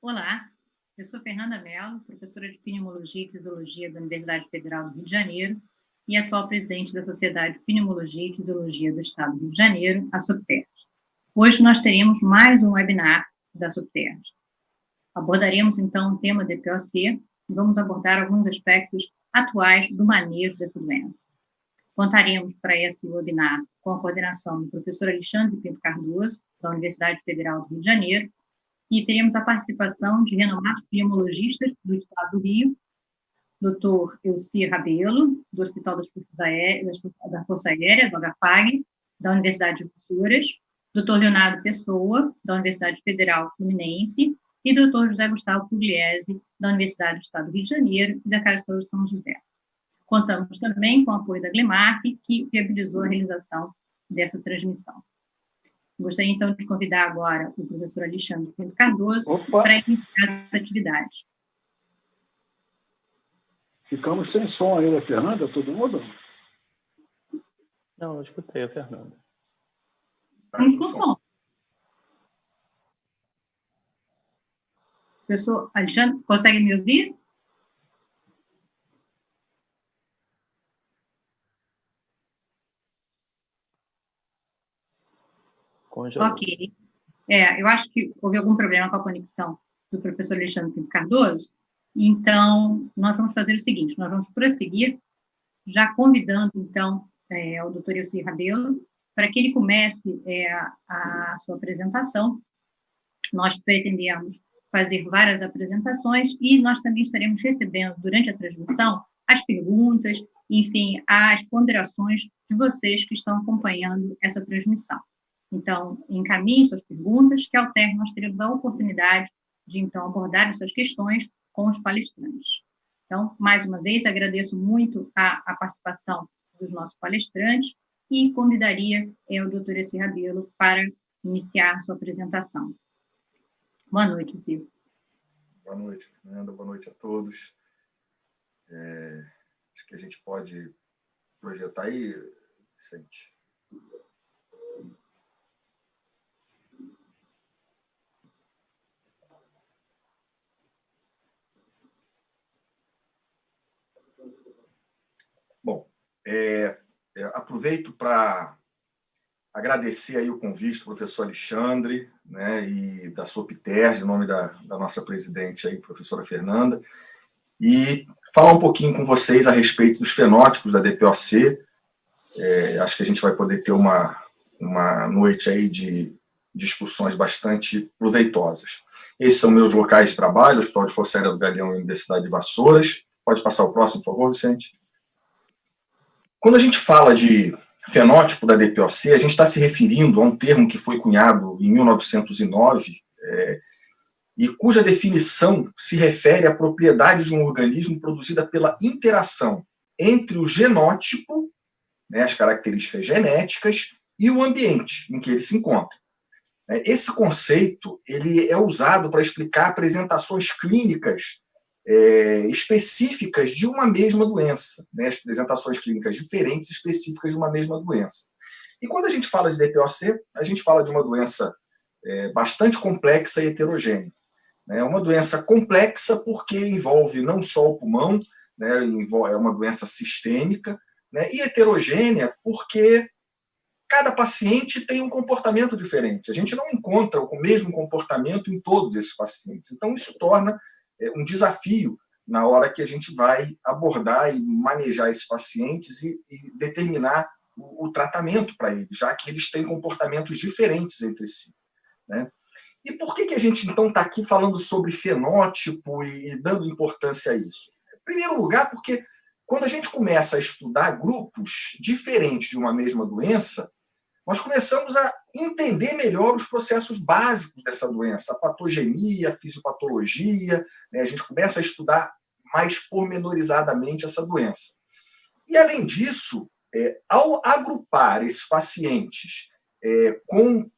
Olá, eu sou Fernanda Mello, professora de Pneumologia e Fisiologia da Universidade Federal do Rio de Janeiro e atual presidente da Sociedade de Pneumologia e Fisiologia do Estado do Rio de Janeiro, a SOPTERJ. Hoje nós teremos mais um webinar da SOPTERJ. Abordaremos, então, o tema DPOC e vamos abordar alguns aspectos atuais do manejo dessa doença. Contaremos para esse webinar com a coordenação do professor Alexandre Pinto Cardoso, da Universidade Federal do Rio de Janeiro, e teremos a participação de renomados pneumologistas do Estado do Rio, Dr. Elci Rabelo, do Hospital das Forças Aéreas, da Força Aérea, do HFAG, da Universidade de Vassouras, Dr. Leonardo Pessoa, da Universidade Federal Fluminense, e Dr. José Gustavo Pugliese, da Universidade do Estado do Rio de Janeiro e da Casa de Saúde São José. Contamos também com o apoio da Glemark, que viabilizou a realização dessa transmissão. Gostaria, então, de convidar agora o professor Alexandre Pinto Cardoso para iniciar as atividades. Ficamos sem som aí da Fernanda, todo mundo? Não, eu escutei a Fernanda. Estamos com som. Professor Alexandre, consegue me ouvir? Congelou. Ok. Eu acho que houve algum problema com a conexão do professor Alexandre Pinto Cardoso, então nós vamos fazer o seguinte, nós vamos prosseguir, já convidando, então, o doutor Elci Rabelo, para que ele comece a sua apresentação. Nós pretendemos fazer várias apresentações e nós também estaremos recebendo, durante a transmissão, as perguntas, enfim, as ponderações de vocês que estão acompanhando essa transmissão. Então, encaminhe suas perguntas, que ao término nós teremos a oportunidade de, então, abordar essas questões com os palestrantes. Então, mais uma vez, agradeço muito a participação dos nossos palestrantes e convidaria o doutor Elci Rabelo para iniciar sua apresentação. Boa noite, Elci. Boa noite, Fernanda. Boa noite a todos. Acho que a gente pode projetar aí, Vicente. Bom, aproveito para agradecer aí o convite do professor Alexandre, né, e da SOPTERJ, em nome da nossa presidente aí, professora Fernanda, e falar um pouquinho com vocês a respeito dos fenótipos da DPOC. Acho que a gente vai poder ter uma noite aí de discussões bastante proveitosas. Esses são meus locais de trabalho, Hospital de Força Aérea do Galeão e Universidade de Vassouras. Pode passar o próximo, por favor, Vicente? Quando a gente fala de fenótipo da DPOC, a gente está se referindo a um termo que foi cunhado em 1909 e cuja definição se refere à propriedade de um organismo produzida pela interação entre o genótipo, né, as características genéticas, e o ambiente em que ele se encontra. Esse conceito ele é usado para explicar apresentações clínicas específicas de uma mesma doença, né? As apresentações clínicas diferentes específicas de uma mesma doença. E quando a gente fala de DPOC, a gente fala de uma doença bastante complexa e heterogênea. É uma doença complexa porque envolve não só o pulmão, né? É uma doença sistêmica, né? E heterogênea porque cada paciente tem um comportamento diferente. A gente não encontra o mesmo comportamento em todos esses pacientes. Então, isso torna um desafio na hora que a gente vai abordar e manejar esses pacientes e determinar o tratamento para eles, já que eles têm comportamentos diferentes entre si, né? E por que a gente, então, está aqui falando sobre fenótipo e dando importância a isso? Em primeiro lugar, porque quando a gente começa a estudar grupos diferentes de uma mesma doença, nós começamos a entender melhor os processos básicos dessa doença, a patogenia, a fisiopatologia, né? A gente começa a estudar mais pormenorizadamente essa doença. E, além disso, ao agrupar esses pacientes com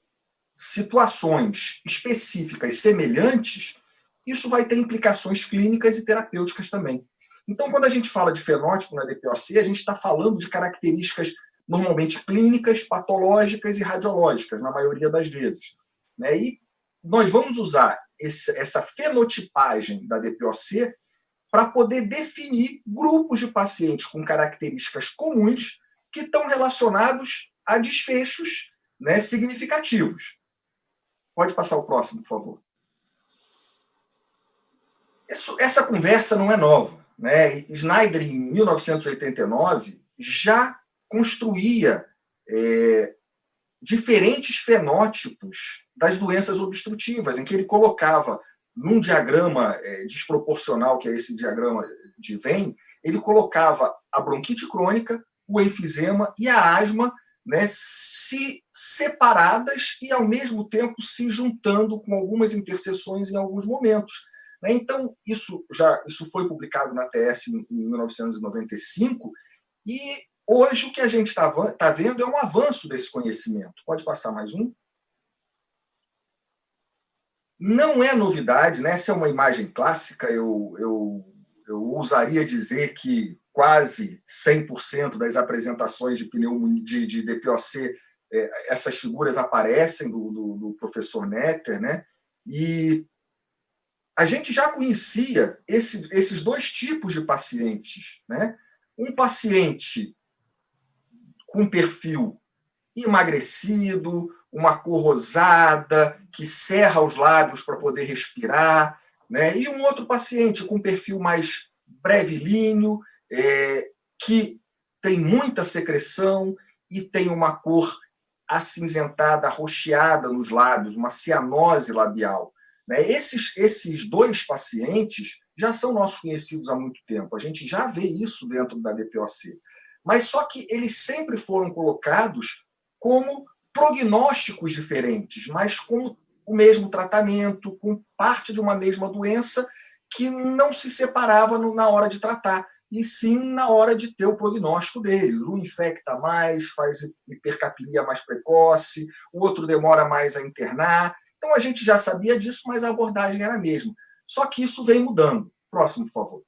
situações específicas semelhantes, isso vai ter implicações clínicas e terapêuticas também. Então, quando a gente fala de fenótipo na DPOC, a gente está falando de características normalmente clínicas, patológicas e radiológicas, na maioria das vezes, né? E nós vamos usar essa fenotipagem da DPOC para poder definir grupos de pacientes com características comuns que estão relacionados a desfechos, né, significativos. Pode passar o próximo, por favor. Essa conversa não é nova, né? Snyder, em 1989, já construía diferentes fenótipos das doenças obstrutivas, em que ele colocava num diagrama desproporcional, que é esse diagrama de Venn, ele colocava a bronquite crônica, o enfisema e a asma, né, se separadas e, ao mesmo tempo, se juntando com algumas interseções em alguns momentos. Né? Então, isso foi publicado na TS em 1995, e hoje o que a gente está vendo é um avanço desse conhecimento. Pode passar mais um? Não é novidade, né? Essa é uma imagem clássica, eu ousaria dizer que quase 100% das apresentações de pneumonia, de DPOC, essas figuras aparecem do professor Netter, né? E a gente já conhecia esses dois tipos de pacientes, né? Um paciente com perfil emagrecido, uma cor rosada, que cerra os lábios para poder respirar, né? E um outro paciente com perfil mais brevilíneo, que tem muita secreção e tem uma cor acinzentada, arroxeada nos lábios, uma cianose labial. Né? Esses dois pacientes já são nossos conhecidos há muito tempo. A gente já vê isso dentro da DPOC. Mas só que eles sempre foram colocados como prognósticos diferentes, mas com o mesmo tratamento, com parte de uma mesma doença que não se separava na hora de tratar, e sim na hora de ter o prognóstico deles. Um infecta mais, faz hipercapilia mais precoce, o outro demora mais a internar. Então a gente já sabia disso, mas a abordagem era a mesma. Só que isso vem mudando. Próximo, por favor.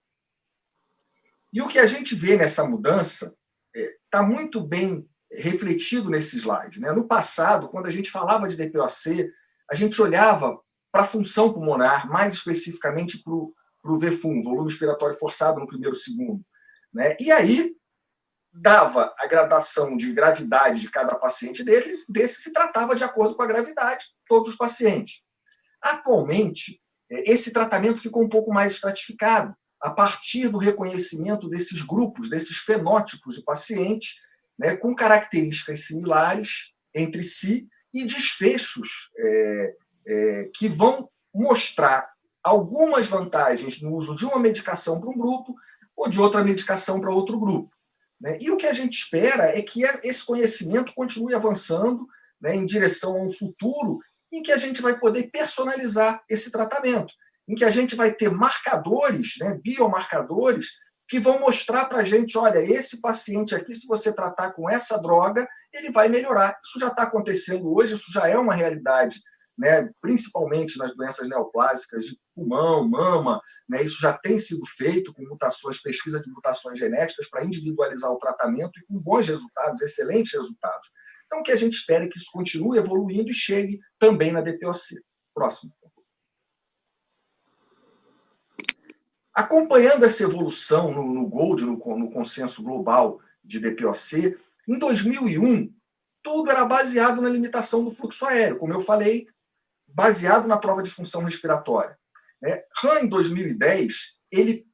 E o que a gente vê nessa mudança está muito bem refletido nesse slide. Né? No passado, quando a gente falava de DPOC, a gente olhava para a função pulmonar, mais especificamente para o VFUM, volume expiratório forçado no primeiro segundo. Né? E aí dava a gradação de gravidade de cada paciente desse se tratava de acordo com a gravidade de todos os pacientes. Atualmente, esse tratamento ficou um pouco mais estratificado, a partir do reconhecimento desses grupos, desses fenótipos de pacientes, né, com características similares entre si e desfechos que vão mostrar algumas vantagens no uso de uma medicação para um grupo ou de outra medicação para outro grupo. Né? E o que a gente espera é que esse conhecimento continue avançando, né, em direção a um futuro em que a gente vai poder personalizar esse tratamento, em que a gente vai ter marcadores, né, biomarcadores, que vão mostrar para a gente, olha, esse paciente aqui, se você tratar com essa droga, ele vai melhorar. Isso já está acontecendo hoje, isso já é uma realidade, né, principalmente nas doenças neoplásicas de pulmão, mama, né, isso já tem sido feito com mutações, pesquisa de mutações genéticas para individualizar o tratamento e com bons resultados, excelentes resultados. Então, o que a gente espera é que isso continue evoluindo e chegue também na DPOC. Próximo. Acompanhando essa evolução no GOLD, no consenso global de DPOC, em 2001, tudo era baseado na limitação do fluxo aéreo, como eu falei, baseado na prova de função respiratória. Hahn, em 2010, ele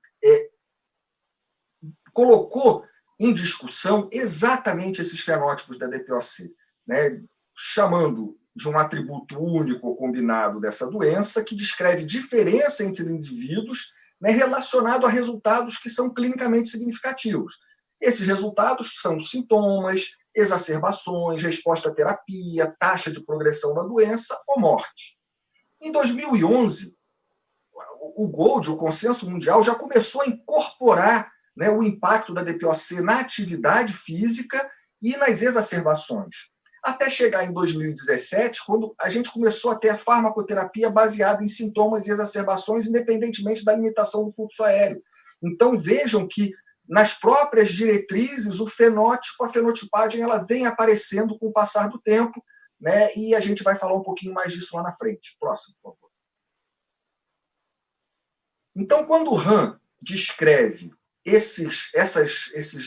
colocou em discussão exatamente esses fenótipos da DPOC, né, chamando de um atributo único ou combinado dessa doença, que descreve diferença entre indivíduos, né, relacionado a resultados que são clinicamente significativos. Esses resultados são sintomas, exacerbações, resposta à terapia, taxa de progressão da doença ou morte. Em 2011, o GOLD, o Consenso Mundial, já começou a incorporar, né, o impacto da DPOC na atividade física e nas exacerbações. Até chegar em 2017, quando a gente começou a ter a farmacoterapia baseada em sintomas e exacerbações, independentemente da limitação do fluxo aéreo. Então, vejam que nas próprias diretrizes, o fenótipo, a fenotipagem, ela vem aparecendo com o passar do tempo, né, e a gente vai falar um pouquinho mais disso lá na frente. Próximo, por favor. Então, quando o Han descreve esses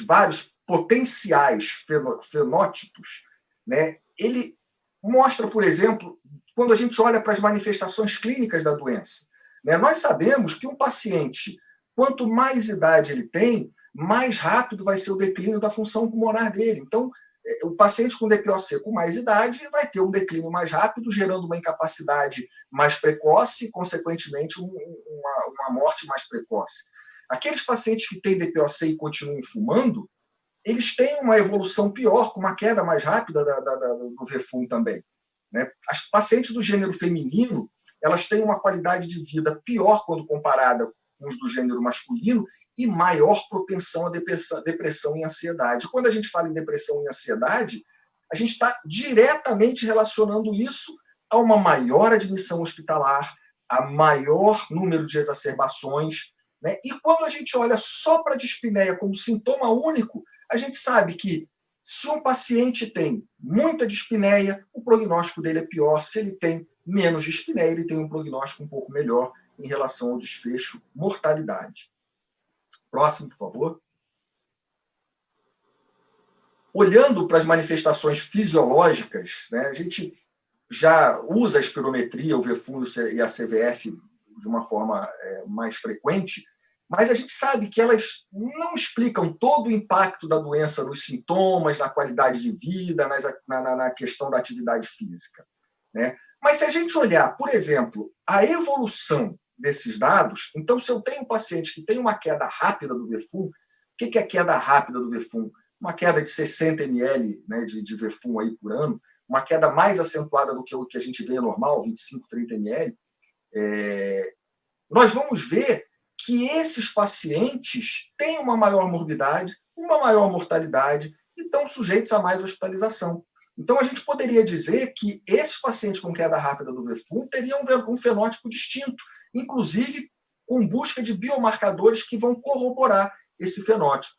vários potenciais fenótipos, né, ele mostra, por exemplo, quando a gente olha para as manifestações clínicas da doença, né, nós sabemos que um paciente, quanto mais idade ele tem, mais rápido vai ser o declínio da função pulmonar dele. Então, o paciente com DPOC com mais idade vai ter um declínio mais rápido, gerando uma incapacidade mais precoce e, consequentemente, uma morte mais precoce. Aqueles pacientes que têm DPOC e continuam fumando, eles têm uma evolução pior, com uma queda mais rápida do VFUM também. Né? As pacientes do gênero feminino, elas têm uma qualidade de vida pior quando comparada com os do gênero masculino e maior propensão a depressão e ansiedade. Quando a gente fala em depressão e ansiedade, a gente está diretamente relacionando isso a uma maior admissão hospitalar, a maior número de exacerbações, né? E quando a gente olha só para a dispneia como sintoma único, a gente sabe que se um paciente tem muita dispneia, o prognóstico dele é pior. Se ele tem menos dispneia, ele tem um prognóstico um pouco melhor em relação ao desfecho mortalidade. Próximo, por favor. Olhando para as manifestações fisiológicas, né, a gente já usa a espirometria, o VFUM e a CVF de uma forma mais frequente, mas a gente sabe que elas não explicam todo o impacto da doença nos sintomas, na qualidade de vida, na questão da atividade física, né? Mas se a gente olhar, por exemplo, a evolução desses dados, então, se eu tenho um paciente que tem uma queda rápida do VFUM, o que é queda rápida do VFUM? Uma queda de 60 ml, né, de VFUM aí por ano, uma queda mais acentuada do que o que a gente vê normal, 25, 30 ml, nós vamos ver que esses pacientes têm uma maior morbidade, uma maior mortalidade e estão sujeitos a mais hospitalização. Então, a gente poderia dizer que esses pacientes com queda rápida do VFUM teriam um fenótipo distinto, inclusive com busca de biomarcadores que vão corroborar esse fenótipo.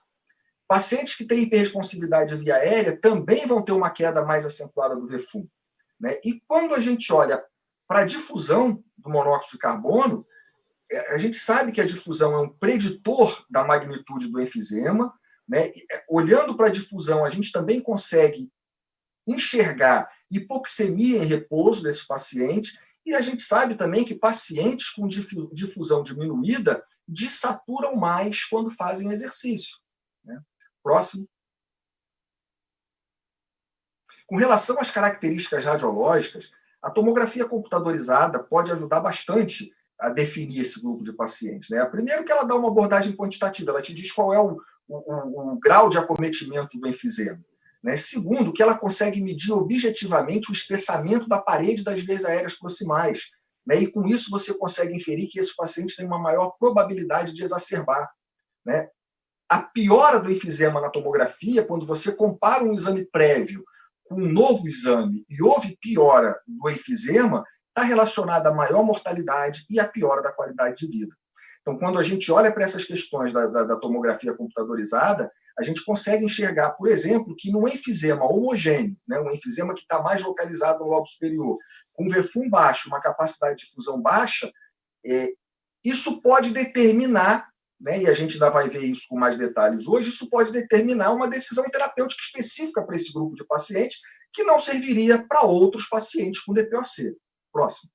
Pacientes que têm hiperresponsividade via aérea também vão ter uma queda mais acentuada do VFUM, né? E quando a gente olha para a difusão do monóxido de carbono, a gente sabe que a difusão é um preditor da magnitude do enfisema, né? Olhando para a difusão, a gente também consegue enxergar hipoxemia em repouso desses pacientes, e a gente sabe também que pacientes com difusão diminuída desaturam mais quando fazem exercício, né? Próximo. Com relação às características radiológicas, a tomografia computadorizada pode ajudar bastante a definir esse grupo de pacientes, né? Primeiro que ela dá uma abordagem quantitativa, ela te diz qual é o grau de acometimento do enfisema, né? Segundo, que ela consegue medir objetivamente o espessamento da parede das veias aéreas proximais, né? E com isso você consegue inferir que esses pacientes têm uma maior probabilidade de exacerbar, né? A piora do enfisema na tomografia, quando você compara um exame prévio com um novo exame e houve piora do enfisema, está relacionada à maior mortalidade e à piora da qualidade de vida. Então, quando a gente olha para essas questões da tomografia computadorizada, a gente consegue enxergar, por exemplo, que no enfisema homogêneo, né, um enfisema que está mais localizado no lobo superior, com VFUM baixo, uma capacidade de difusão baixa, isso pode determinar, né, e a gente ainda vai ver isso com mais detalhes hoje, isso pode determinar uma decisão terapêutica específica para esse grupo de pacientes, que não serviria para outros pacientes com DPOC. Próximo.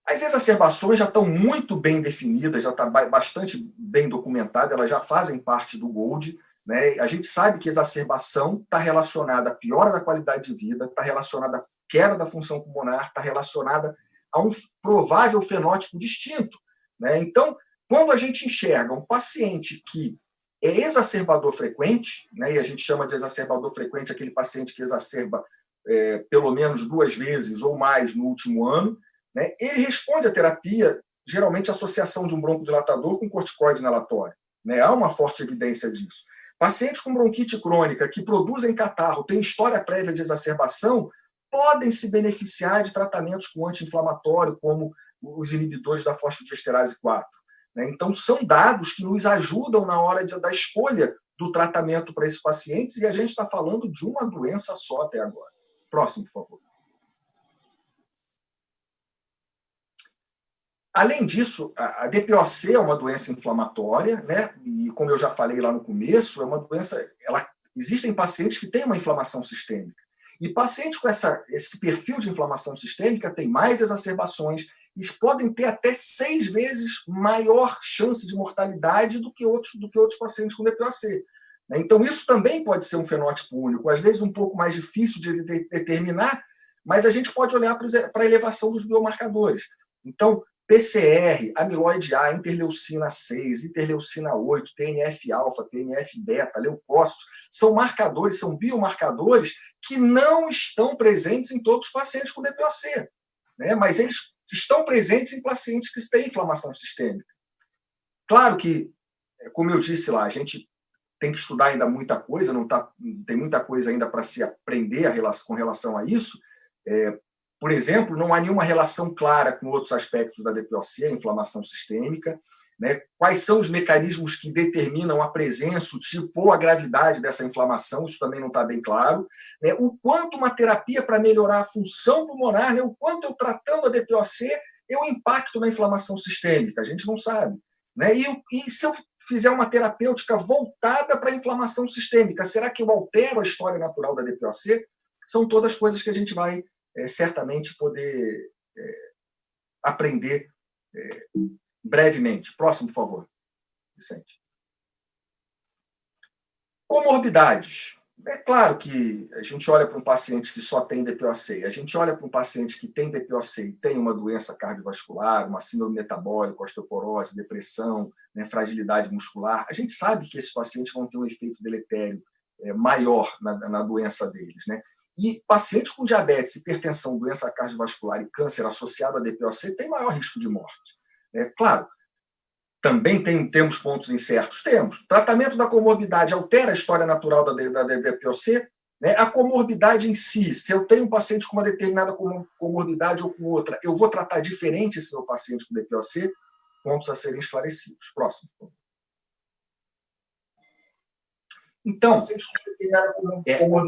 As exacerbações já estão muito bem definidas, já está bastante bem documentada, elas já fazem parte do GOLD, né? A gente sabe que a exacerbação está relacionada à piora da qualidade de vida, está relacionada à queda da função pulmonar, está relacionada a um provável fenótipo distinto, né? Então, quando a gente enxerga um paciente que é exacerbador frequente, né, e a gente chama de exacerbador frequente aquele paciente que exacerba pelo menos 2 vezes ou mais no último ano, né, ele responde à terapia, geralmente associação de um broncodilatador com corticoide inalatório, né? Há uma forte evidência disso. Pacientes com bronquite crônica que produzem catarro, têm história prévia de exacerbação, podem se beneficiar de tratamentos com anti-inflamatório, como os inibidores da fosfodiesterase 4. Né? Então, são dados que nos ajudam na hora da escolha do tratamento para esses pacientes, e a gente está falando de uma doença só até agora. Próximo, por favor. Além disso, a DPOC é uma doença inflamatória, né? E como eu já falei lá no começo, é uma doença. Existem pacientes que têm uma inflamação sistêmica. E pacientes com esse perfil de inflamação sistêmica têm mais exacerbações e podem ter até 6 vezes maior chance de mortalidade do que outros pacientes com DPOC. Então, isso também pode ser um fenótipo único, às vezes um pouco mais difícil de determinar, mas a gente pode olhar para a elevação dos biomarcadores. Então, PCR, amiloide A, interleucina 6, interleucina 8, TNF-alfa, TNF-beta, leucócitos, são marcadores, são biomarcadores que não estão presentes em todos os pacientes com DPOC, né? Mas eles estão presentes em pacientes que têm inflamação sistêmica. Claro que, como eu disse lá, a gente tem que estudar ainda muita coisa, tem muita coisa ainda para se aprender com relação a isso. Por exemplo, não há nenhuma relação clara com outros aspectos da DPOC, a inflamação sistêmica, né? Quais são os mecanismos que determinam a presença, o tipo ou a gravidade dessa inflamação, isso também não está bem claro, né? O quanto uma terapia para melhorar a função pulmonar, né? O quanto eu tratando a DPOC, eu impacto na inflamação sistêmica, a gente não sabe, né? E se eu fizer uma terapêutica voltada para a inflamação sistêmica, será que eu altero a história natural da DPOC? São todas coisas que a gente vai certamente poder aprender brevemente. Próximo, por favor, Vicente. Comorbidades. É claro que a gente olha para um paciente que só tem DPOC, a gente olha para um paciente que tem DPOC e tem uma doença cardiovascular, uma síndrome metabólica, osteoporose, depressão, né, fragilidade muscular, a gente sabe que esses pacientes vão ter um efeito deletério maior na doença deles, né? E pacientes com diabetes, hipertensão, doença cardiovascular e câncer associado a DPOC têm maior risco de morte. Claro, também temos pontos incertos. Temos. Tratamento da comorbidade altera a história natural da DPOC? Né? A comorbidade em si, se eu tenho um paciente com uma determinada comorbidade ou com outra, eu vou tratar diferente esse meu paciente com DPOC? Pontos a serem esclarecidos. Próximo. Então,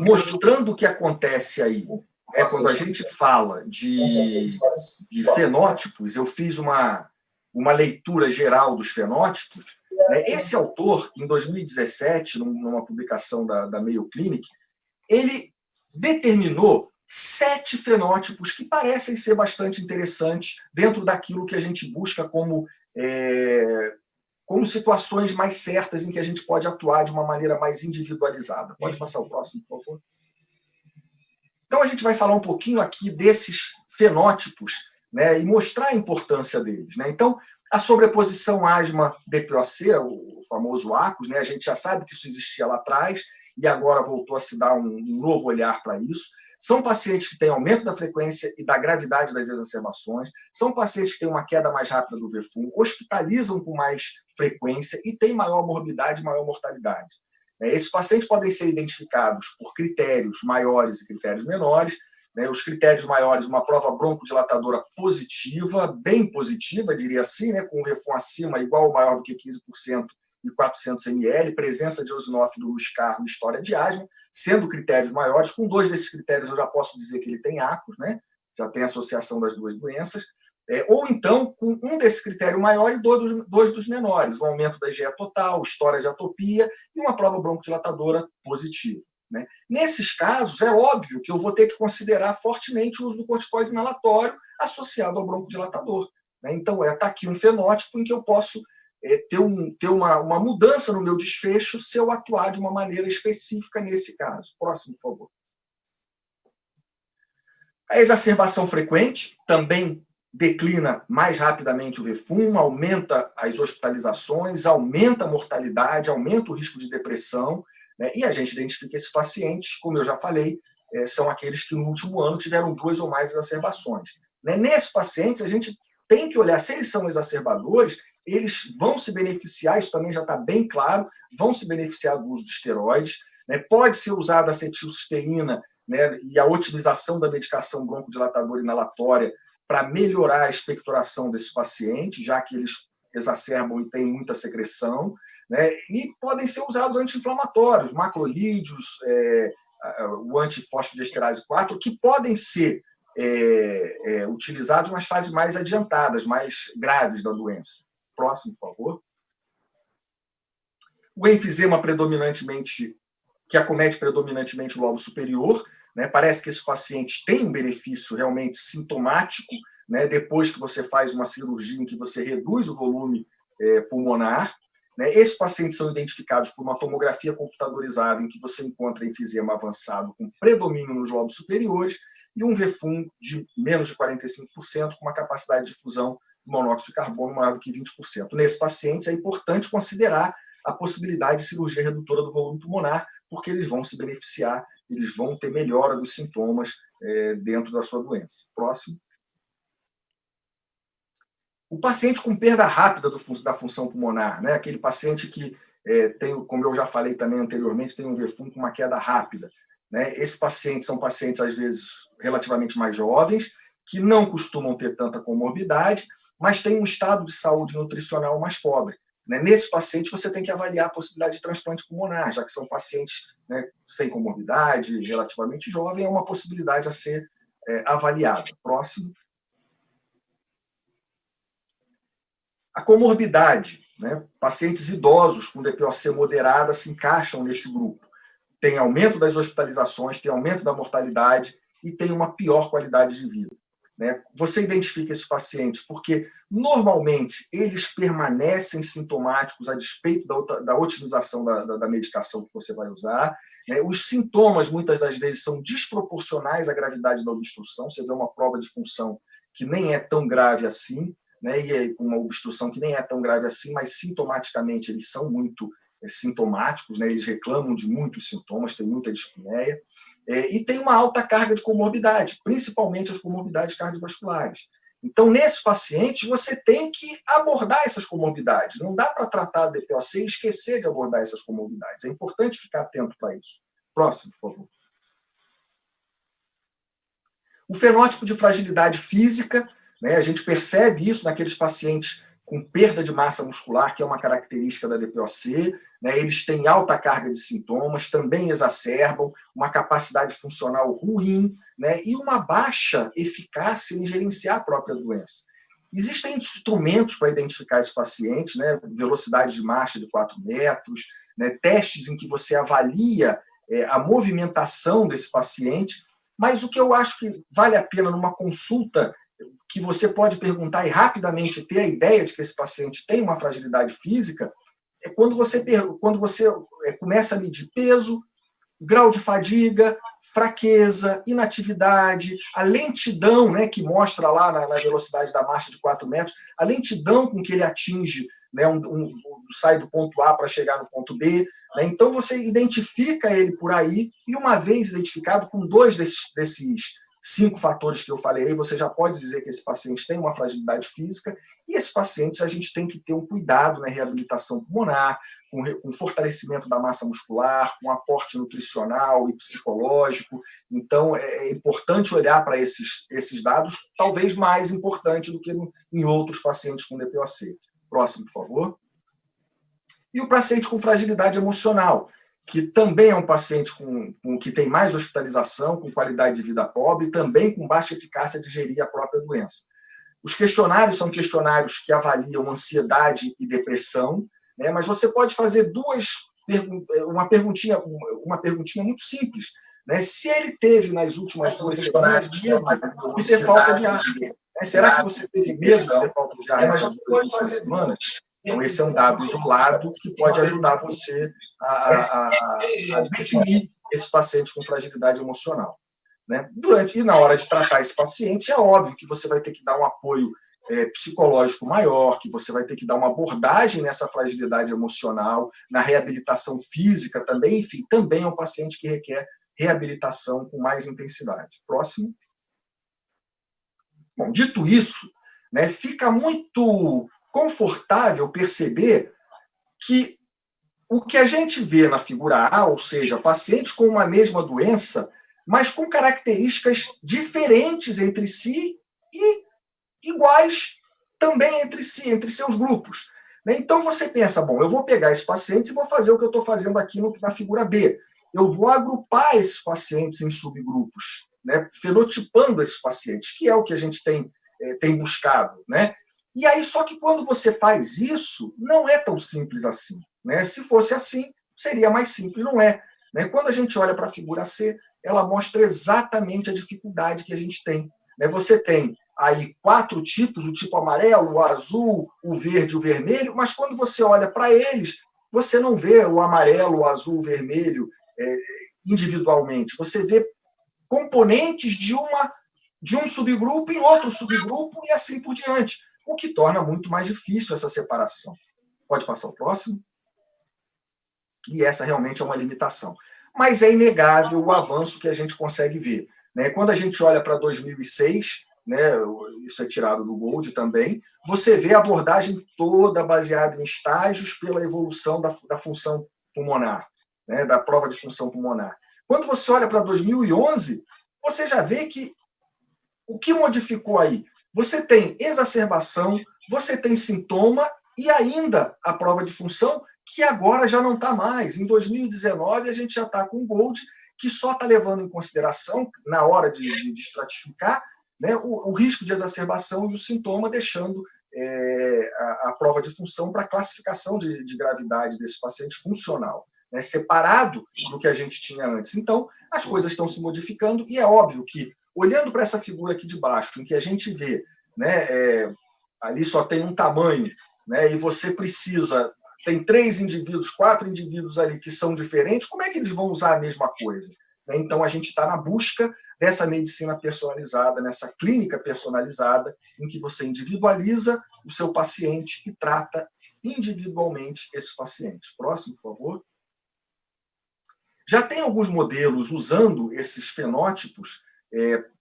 mostrando o que acontece aí, quando a gente fala de fenótipos, eu fiz uma leitura geral dos fenótipos. Esse autor, em 2017, numa publicação da Mayo Clinic, ele determinou 7 fenótipos que parecem ser bastante interessantes dentro daquilo que a gente busca como situações mais certas em que a gente pode atuar de uma maneira mais individualizada. Pode passar o próximo, por favor. Então, a gente vai falar um pouquinho aqui desses fenótipos, né, e mostrar a importância deles, né? Então, a sobreposição asma-DPOC, o famoso ACOS, né, a gente já sabe que isso existia lá atrás e agora voltou a se dar um novo olhar para isso. São pacientes que têm aumento da frequência e da gravidade das exacerbações, são pacientes que têm uma queda mais rápida do VFUM, hospitalizam com mais frequência e têm maior morbidade e maior mortalidade. Esses pacientes podem ser identificados por critérios maiores e critérios menores. Os critérios maiores, uma prova broncodilatadora positiva, bem positiva, diria assim, né, com um VFUM acima igual ou maior do que 15% e 400 ml, presença de eosinófilo no escarro e história de asma, sendo critérios maiores. Com 2 desses critérios eu já posso dizer que ele tem ACOS, né? Já tem associação das 2 doenças. Ou então, com um desses critérios maior e 2 dos menores, um aumento da IgE total, história de atopia e uma prova broncodilatadora positiva. Né? Nesses casos, é óbvio que eu vou ter que considerar fortemente o uso do corticoide inalatório associado ao broncodilatador. Né? Então, está aqui um fenótipo em que eu posso ter uma mudança no meu desfecho se eu atuar de uma maneira específica nesse caso. Próximo, por favor. A exacerbação frequente também declina mais rapidamente o VFUM, aumenta as hospitalizações, aumenta a mortalidade, aumenta o risco de depressão, né? E a gente identifica esses pacientes, como eu já falei, são aqueles que no último ano tiveram 2 ou mais exacerbações. Né? Nesses pacientes, a gente tem que olhar se eles são exacerbadores, eles vão se beneficiar, isso também já está bem claro, vão se beneficiar do uso de esteroides, né? Pode ser usada acetilcisteína, né, e a otimização da medicação broncodilatadora inalatória para melhorar a expectoração desses pacientes, já que eles exacerbam e têm muita secreção, né, e podem ser usados anti-inflamatórios, macrolídeos, o antifosfodiesterase 4, que podem ser utilizados nas fases mais adiantadas, mais graves da doença. Próximo, por favor. O enfisema que acomete predominantemente o lobo superior, né? Parece que esses pacientes têm um benefício realmente sintomático, né? Depois que você faz uma cirurgia em que você reduz o volume pulmonar. Né? Esses pacientes são identificados por uma tomografia computadorizada em que você encontra enfisema avançado com predomínio nos lobos superiores e um VFUM de menos de 45%, com uma capacidade de difusão de monóxido de carbono maior do que 20%. Nesses pacientes, é importante considerar a possibilidade de cirurgia redutora do volume pulmonar, porque eles vão se beneficiar, eles vão ter melhora dos sintomas dentro da sua doença. Próximo. O paciente com perda rápida da função pulmonar, né? Aquele paciente que tem, como eu já falei também anteriormente, tem um VFUM com uma queda rápida. Né? Esses pacientes são pacientes, às vezes, relativamente mais jovens, que não costumam ter tanta comorbidade, mas têm um estado de saúde nutricional mais pobre. Né? Nesses pacientes, você tem que avaliar a possibilidade de transplante pulmonar, já que são pacientes, né, sem comorbidade, relativamente jovem, é uma possibilidade a ser avaliada. Próximo. A comorbidade, né? Pacientes idosos com DPOC moderada se encaixam nesse grupo. Tem aumento das hospitalizações, tem aumento da mortalidade e tem uma pior qualidade de vida. Né? Você identifica esses pacientes porque, normalmente, eles permanecem sintomáticos a despeito da otimização da medicação que você vai usar. Né? Os sintomas, muitas das vezes, são desproporcionais à gravidade da obstrução. Você vê uma prova de função que nem é tão grave assim, né? E uma obstrução que nem é tão grave assim, mas sintomaticamente eles são muito sintomáticos, né? Eles reclamam de muitos sintomas, tem muita dispneia, e tem uma alta carga de comorbidade, principalmente as comorbidades cardiovasculares. Então, nesses pacientes, você tem que abordar essas comorbidades. Não dá para tratar a DPOC e esquecer de abordar essas comorbidades. É importante ficar atento para isso. Próximo, por favor. O fenótipo de fragilidade física, né, a gente percebe isso naqueles pacientes com perda de massa muscular, que é uma característica da DPOC, né, eles têm alta carga de sintomas, também exacerbam, uma capacidade funcional ruim, né, e uma baixa eficácia em gerenciar a própria doença. Existem instrumentos para identificar esses pacientes, né, velocidade de marcha de 4 metros, né, testes em que você avalia a movimentação desse paciente, mas o que eu acho que vale a pena numa consulta que você pode perguntar e rapidamente ter a ideia de que esse paciente tem uma fragilidade física, é quando você começa a medir peso, grau de fadiga, fraqueza, inatividade, a lentidão, né, que mostra lá na velocidade da marcha de 4 metros, a lentidão com que ele atinge, né, sai do ponto A para chegar no ponto B. Né, então, você identifica ele por aí, e uma vez identificado com 2 desses 5 fatores que eu falei aí, você já pode dizer que esse paciente tem uma fragilidade física, e esses pacientes a gente tem que ter um cuidado na reabilitação pulmonar, com fortalecimento da massa muscular, com aporte nutricional e psicológico. Então, é importante olhar para esses dados, talvez mais importante do que em outros pacientes com DPOC. Próximo, por favor. E o paciente com fragilidade emocional, que também é um paciente que tem mais hospitalização, com qualidade de vida pobre, e também com baixa eficácia de gerir a própria doença. Os questionários são questionários que avaliam ansiedade e depressão, né, mas você pode fazer uma perguntinha muito simples. Né, se ele teve nas últimas 2 semanas medo de ter falta de ar, né, será que você teve medo de ter falta de ar nessas 2 semanas? Então, esse é um dado isolado que pode ajudar você a definir esse paciente com fragilidade emocional. Né? E na hora de tratar esse paciente, é óbvio que você vai ter que dar um apoio psicológico maior, que você vai ter que dar uma abordagem nessa fragilidade emocional, na reabilitação física também, enfim, também é um paciente que requer reabilitação com mais intensidade. Próximo. Bom, dito isso, né, fica muito confortável perceber que o que a gente vê na figura A, ou seja, pacientes com uma mesma doença, mas com características diferentes entre si e iguais também entre si, entre seus grupos. Então você pensa, bom, eu vou pegar esses pacientes e vou fazer o que eu estou fazendo aqui na figura B. Eu vou agrupar esses pacientes em subgrupos. né, fenotipando esses pacientes, que é o que a gente tem buscado, né? E aí, só que quando você faz isso, não é tão simples assim, né? Se fosse assim, seria mais simples, não é, né? Quando a gente olha para a figura C, ela mostra exatamente a dificuldade que a gente tem, né? Você tem aí 4 tipos, o tipo amarelo, o azul, o verde, o vermelho, mas quando você olha para eles, você não vê o amarelo, o azul, o vermelho individualmente, você vê componentes de um subgrupo em outro subgrupo e assim por diante, o que torna muito mais difícil essa separação. Pode passar o próximo? E essa realmente é uma limitação. Mas é inegável o avanço que a gente consegue ver, né? Quando a gente olha para 2006, né, isso é tirado do Gold também, você vê a abordagem toda baseada em estágios pela evolução da função pulmonar, né, da prova de função pulmonar. Quando você olha para 2011, você já vê que o que modificou aí? Você tem exacerbação, você tem sintoma e ainda a prova de função, que agora já não está mais. Em 2019, a gente já está com o Gold, que só está levando em consideração, na hora de estratificar, né, o risco de exacerbação e o sintoma, deixando a prova de função para classificação de gravidade desse paciente funcional, né, separado do que a gente tinha antes. Então, as coisas estão se modificando e é óbvio que, olhando para essa figura aqui de baixo, em que a gente vê, né, ali só tem um tamanho, né, e você precisa, tem 3 indivíduos, 4 indivíduos ali que são diferentes, como é que eles vão usar a mesma coisa? Então, a gente está na busca dessa medicina personalizada, nessa clínica personalizada, em que você individualiza o seu paciente e trata individualmente esses pacientes. Próximo, por favor. Já tem alguns modelos usando esses fenótipos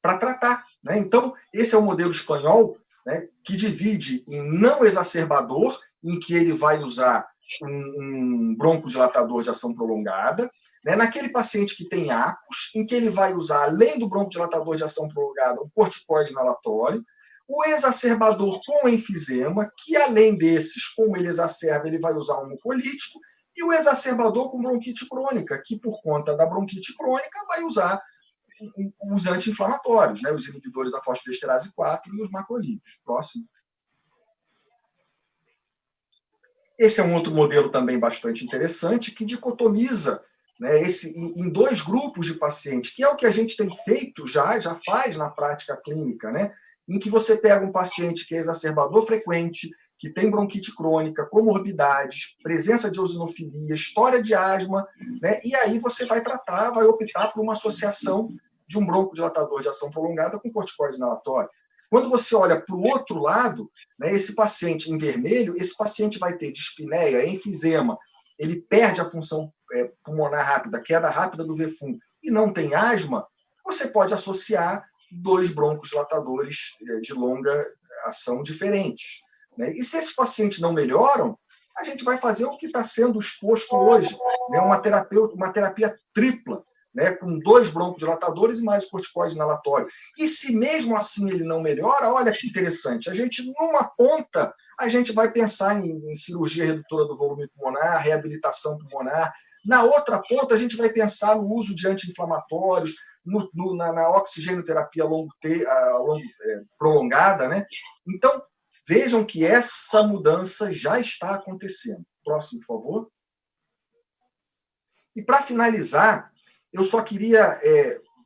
para tratar, né? Então, esse é o modelo espanhol, né, que divide em não exacerbador, em que ele vai usar um broncodilatador de ação prolongada, né, naquele paciente que tem ACOS, em que ele vai usar, além do broncodilatador de ação prolongada, um corticoide inalatório, o exacerbador com enfisema, que além desses, como ele exacerba, ele vai usar um mucolítico, e o exacerbador com bronquite crônica, que por conta da bronquite crônica vai usar os anti-inflamatórios, né, os inibidores da fosfodiesterase 4 e os macrolídeos. Próximo. Esse é um outro modelo também bastante interessante, que dicotomiza, né, em 2 grupos de pacientes, que é o que a gente tem feito já faz na prática clínica, né, em que você pega um paciente que é exacerbador frequente, que tem bronquite crônica, comorbidades, presença de eosinofilia, história de asma, né, e aí você vai optar por uma associação de um broncodilatador de ação prolongada com corticoide inalatório. Quando você olha para o outro lado, né, esse paciente em vermelho, esse paciente vai ter dispneia, enfisema, ele perde a função pulmonar rápida, queda rápida do VFUM, e não tem asma, você pode associar 2 broncodilatadores de longa ação diferentes, né? E se esses pacientes não melhoram, a gente vai fazer o que está sendo exposto hoje, né, uma terapia tripla, né, com 2 broncodilatadores e mais o corticoide inalatório. E se mesmo assim ele não melhora, olha que interessante, a gente, numa ponta, a gente vai pensar em cirurgia redutora do volume pulmonar, reabilitação pulmonar. Na outra ponta, a gente vai pensar no uso de anti-inflamatórios, na oxigenoterapia prolongada, né? Então, vejam que essa mudança já está acontecendo. Próximo, por favor. E para finalizar, eu só queria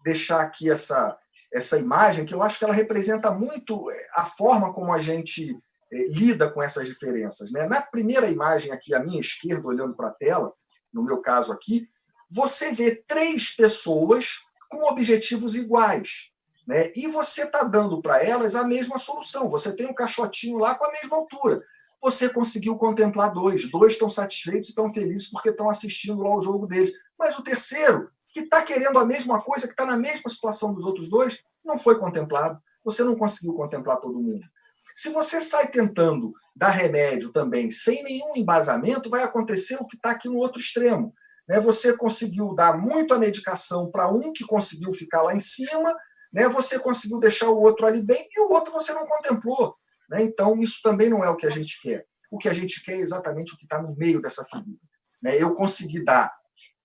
deixar aqui essa imagem, que eu acho que ela representa muito a forma como a gente lida com essas diferenças, né? Na primeira imagem aqui, à minha esquerda, olhando para a tela, no meu caso aqui, você vê 3 pessoas com objetivos iguais, né? E você está dando para elas a mesma solução. Você tem um caixotinho lá com a mesma altura. Você conseguiu contemplar 2. 2 estão satisfeitos e estão felizes porque estão assistindo lá o jogo deles. Mas o terceiro, que está querendo a mesma coisa, que está na mesma situação dos outros 2, não foi contemplado. Você não conseguiu contemplar todo mundo. Se você sai tentando dar remédio também sem nenhum embasamento, vai acontecer o que está aqui no outro extremo, né? Você conseguiu dar muita medicação para um que conseguiu ficar lá em cima, né? Você conseguiu deixar o outro ali bem e o outro você não contemplou, né? Então, isso também não é o que a gente quer. O que a gente quer é exatamente o que está no meio dessa figura, né? Eu consegui dar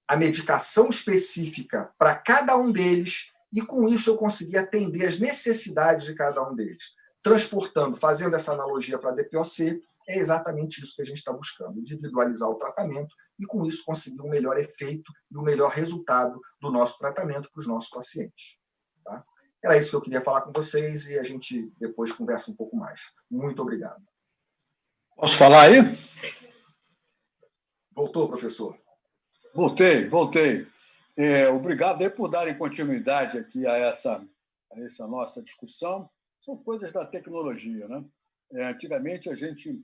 a medicação específica para cada um deles e com isso eu consegui atender as necessidades de cada um deles. Transportando, fazendo essa analogia para a DPOC, é exatamente isso que a gente está buscando, individualizar o tratamento e, com isso, conseguir um melhor efeito e um melhor resultado do nosso tratamento para os nossos pacientes. Tá? Era isso que eu queria falar com vocês e a gente depois conversa um pouco mais. Muito obrigado. Posso falar aí? Voltou, professor? Voltei. Obrigado aí por darem continuidade aqui a essa nossa discussão. São coisas da tecnologia, né? Antigamente, a gente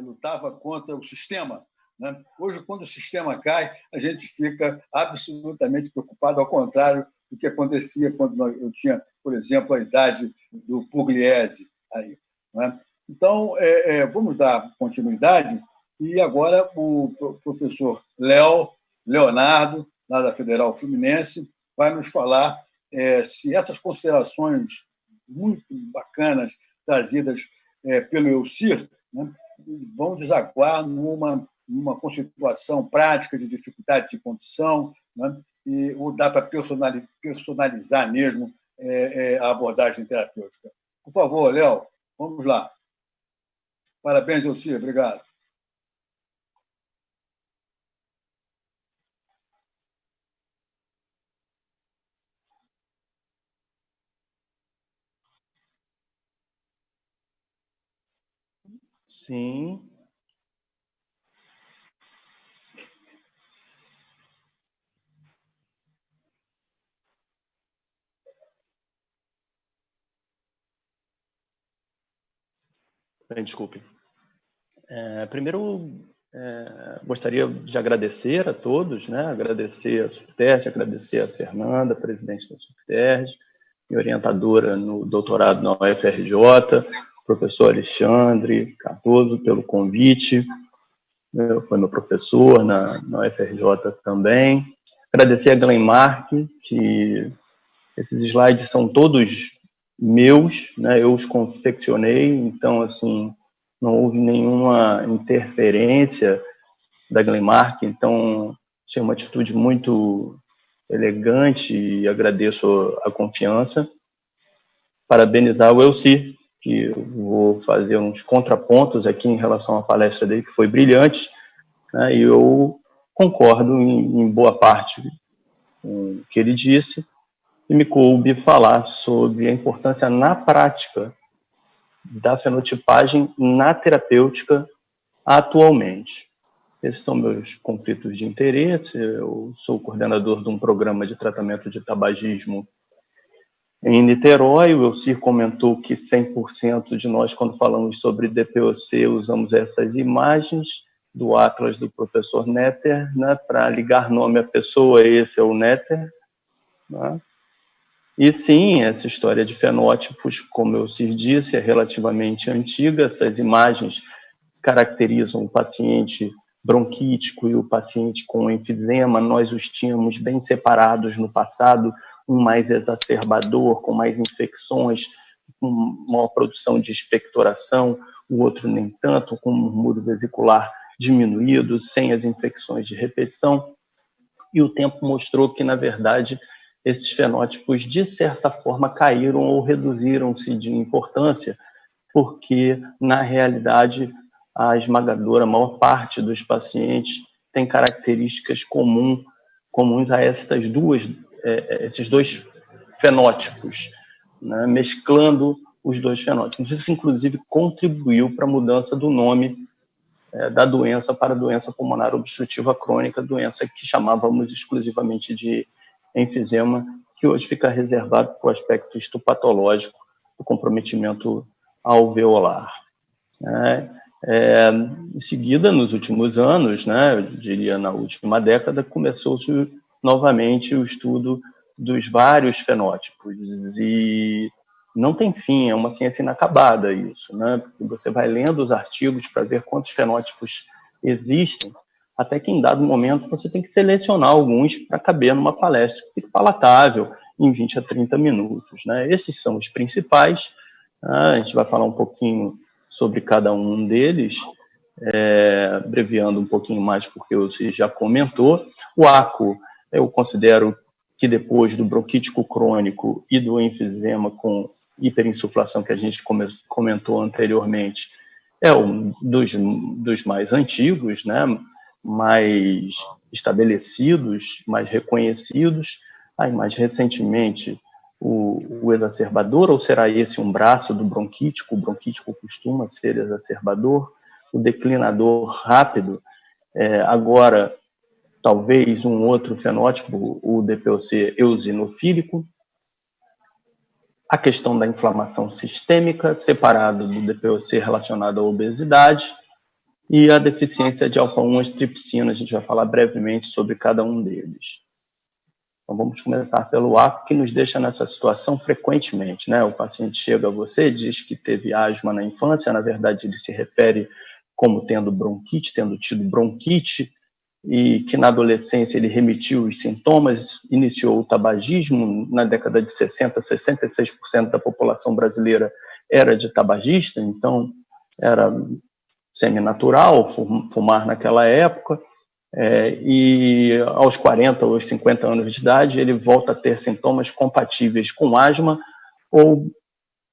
lutava contra o sistema, né? Hoje, quando o sistema cai, a gente fica absolutamente preocupado, ao contrário do que acontecia quando eu tinha, por exemplo, a idade do Pugliese. Aí, né? Então, vamos dar continuidade. E agora o professor Leonardo, lá da Federal Fluminense, vai nos falar se essas considerações muito bacanas trazidas pelo Elcir, né, vão desaguar numa constituição prática de dificuldade de condição, né, ou dá para personalizar mesmo a abordagem terapêutica. Por favor, Léo, vamos lá. Parabéns, Elcir, obrigado. Sim. Bem, desculpe. Primeiro, gostaria de agradecer a todos, né? Agradecer a Subterge, agradecer a Fernanda, presidente da Subterge, minha orientadora no doutorado na UFRJ, professor Alexandre Cardoso, pelo convite, foi meu professor na UFRJ também. Agradecer a Glenmark, que esses slides são todos meus, né? Eu os confeccionei, então, assim, não houve nenhuma interferência da Glenmark, então, tinha uma atitude muito elegante e agradeço a confiança. Parabenizar o Elcir, que eu vou fazer uns contrapontos aqui em relação à palestra dele, que foi brilhante, né? E eu concordo em boa parte com o que ele disse, e me coube falar sobre a importância na prática da fenotipagem na terapêutica atualmente. Esses são meus conflitos de interesse. Eu sou coordenador de um programa de tratamento de tabagismo em Niterói. O Elcir comentou que 100% de nós, quando falamos sobre DPOC, usamos essas imagens do Atlas do professor Netter, né, para ligar nome à pessoa. Esse é o Netter, né? E sim, essa história de fenótipos, como eu Elcir disse, é relativamente antiga. Essas imagens caracterizam o paciente bronquítico e o paciente com enfisema. Nós os tínhamos bem separados no passado, um mais exacerbador, com mais infecções, com maior produção de expectoração, o outro nem tanto, com um muro vesicular diminuído, sem as infecções de repetição. E o tempo mostrou que, na verdade, esses fenótipos, de certa forma, caíram ou reduziram-se de importância, porque, na realidade, a esmagadora maior parte dos pacientes tem características comuns a esses dois fenótipos, né, mesclando os dois fenótipos. Isso, inclusive, contribuiu para a mudança do nome da doença para doença pulmonar obstrutiva crônica, doença que chamávamos exclusivamente de enfisema, que hoje fica reservado para o aspecto histopatológico do comprometimento alveolar. Em seguida, nos últimos anos, né, eu diria na última década, começou-se novamente o estudo dos vários fenótipos, e não tem fim, é uma ciência inacabada isso, né? Você vai lendo os artigos para ver quantos fenótipos existem, até que em dado momento você tem que selecionar alguns para caber numa palestra que fique palatável em 20 a 30 minutos, né? Esses são os principais, a gente vai falar um pouquinho sobre cada um deles, abreviando um pouquinho mais porque você já comentou. O ACO eu considero que depois do bronquítico crônico e do enfisema com hiperinsuflação que a gente comentou anteriormente, é um dos mais antigos, né, mais estabelecidos, mais reconhecidos. Aí, mais recentemente, o exacerbador, ou será esse um braço do bronquítico? O bronquítico costuma ser exacerbador. O declinador rápido, agora, talvez um outro fenótipo, o DPOC eosinofílico. A questão da inflamação sistêmica, separado do DPOC relacionado à obesidade, e a deficiência de alfa-1 antitripsina. A gente vai falar brevemente sobre cada um deles. Então, vamos começar pelo ACO, que nos deixa nessa situação frequentemente, né? O paciente chega a você, diz que teve asma na infância, na verdade ele se refere como tendo bronquite, tendo tido bronquite, e que na adolescência ele remitiu os sintomas, iniciou o tabagismo. Na década de 60, 66% da população brasileira era de tabagista, então era seminatural fumar naquela época, e aos 40 ou 50 anos de idade ele volta a ter sintomas compatíveis com asma, ou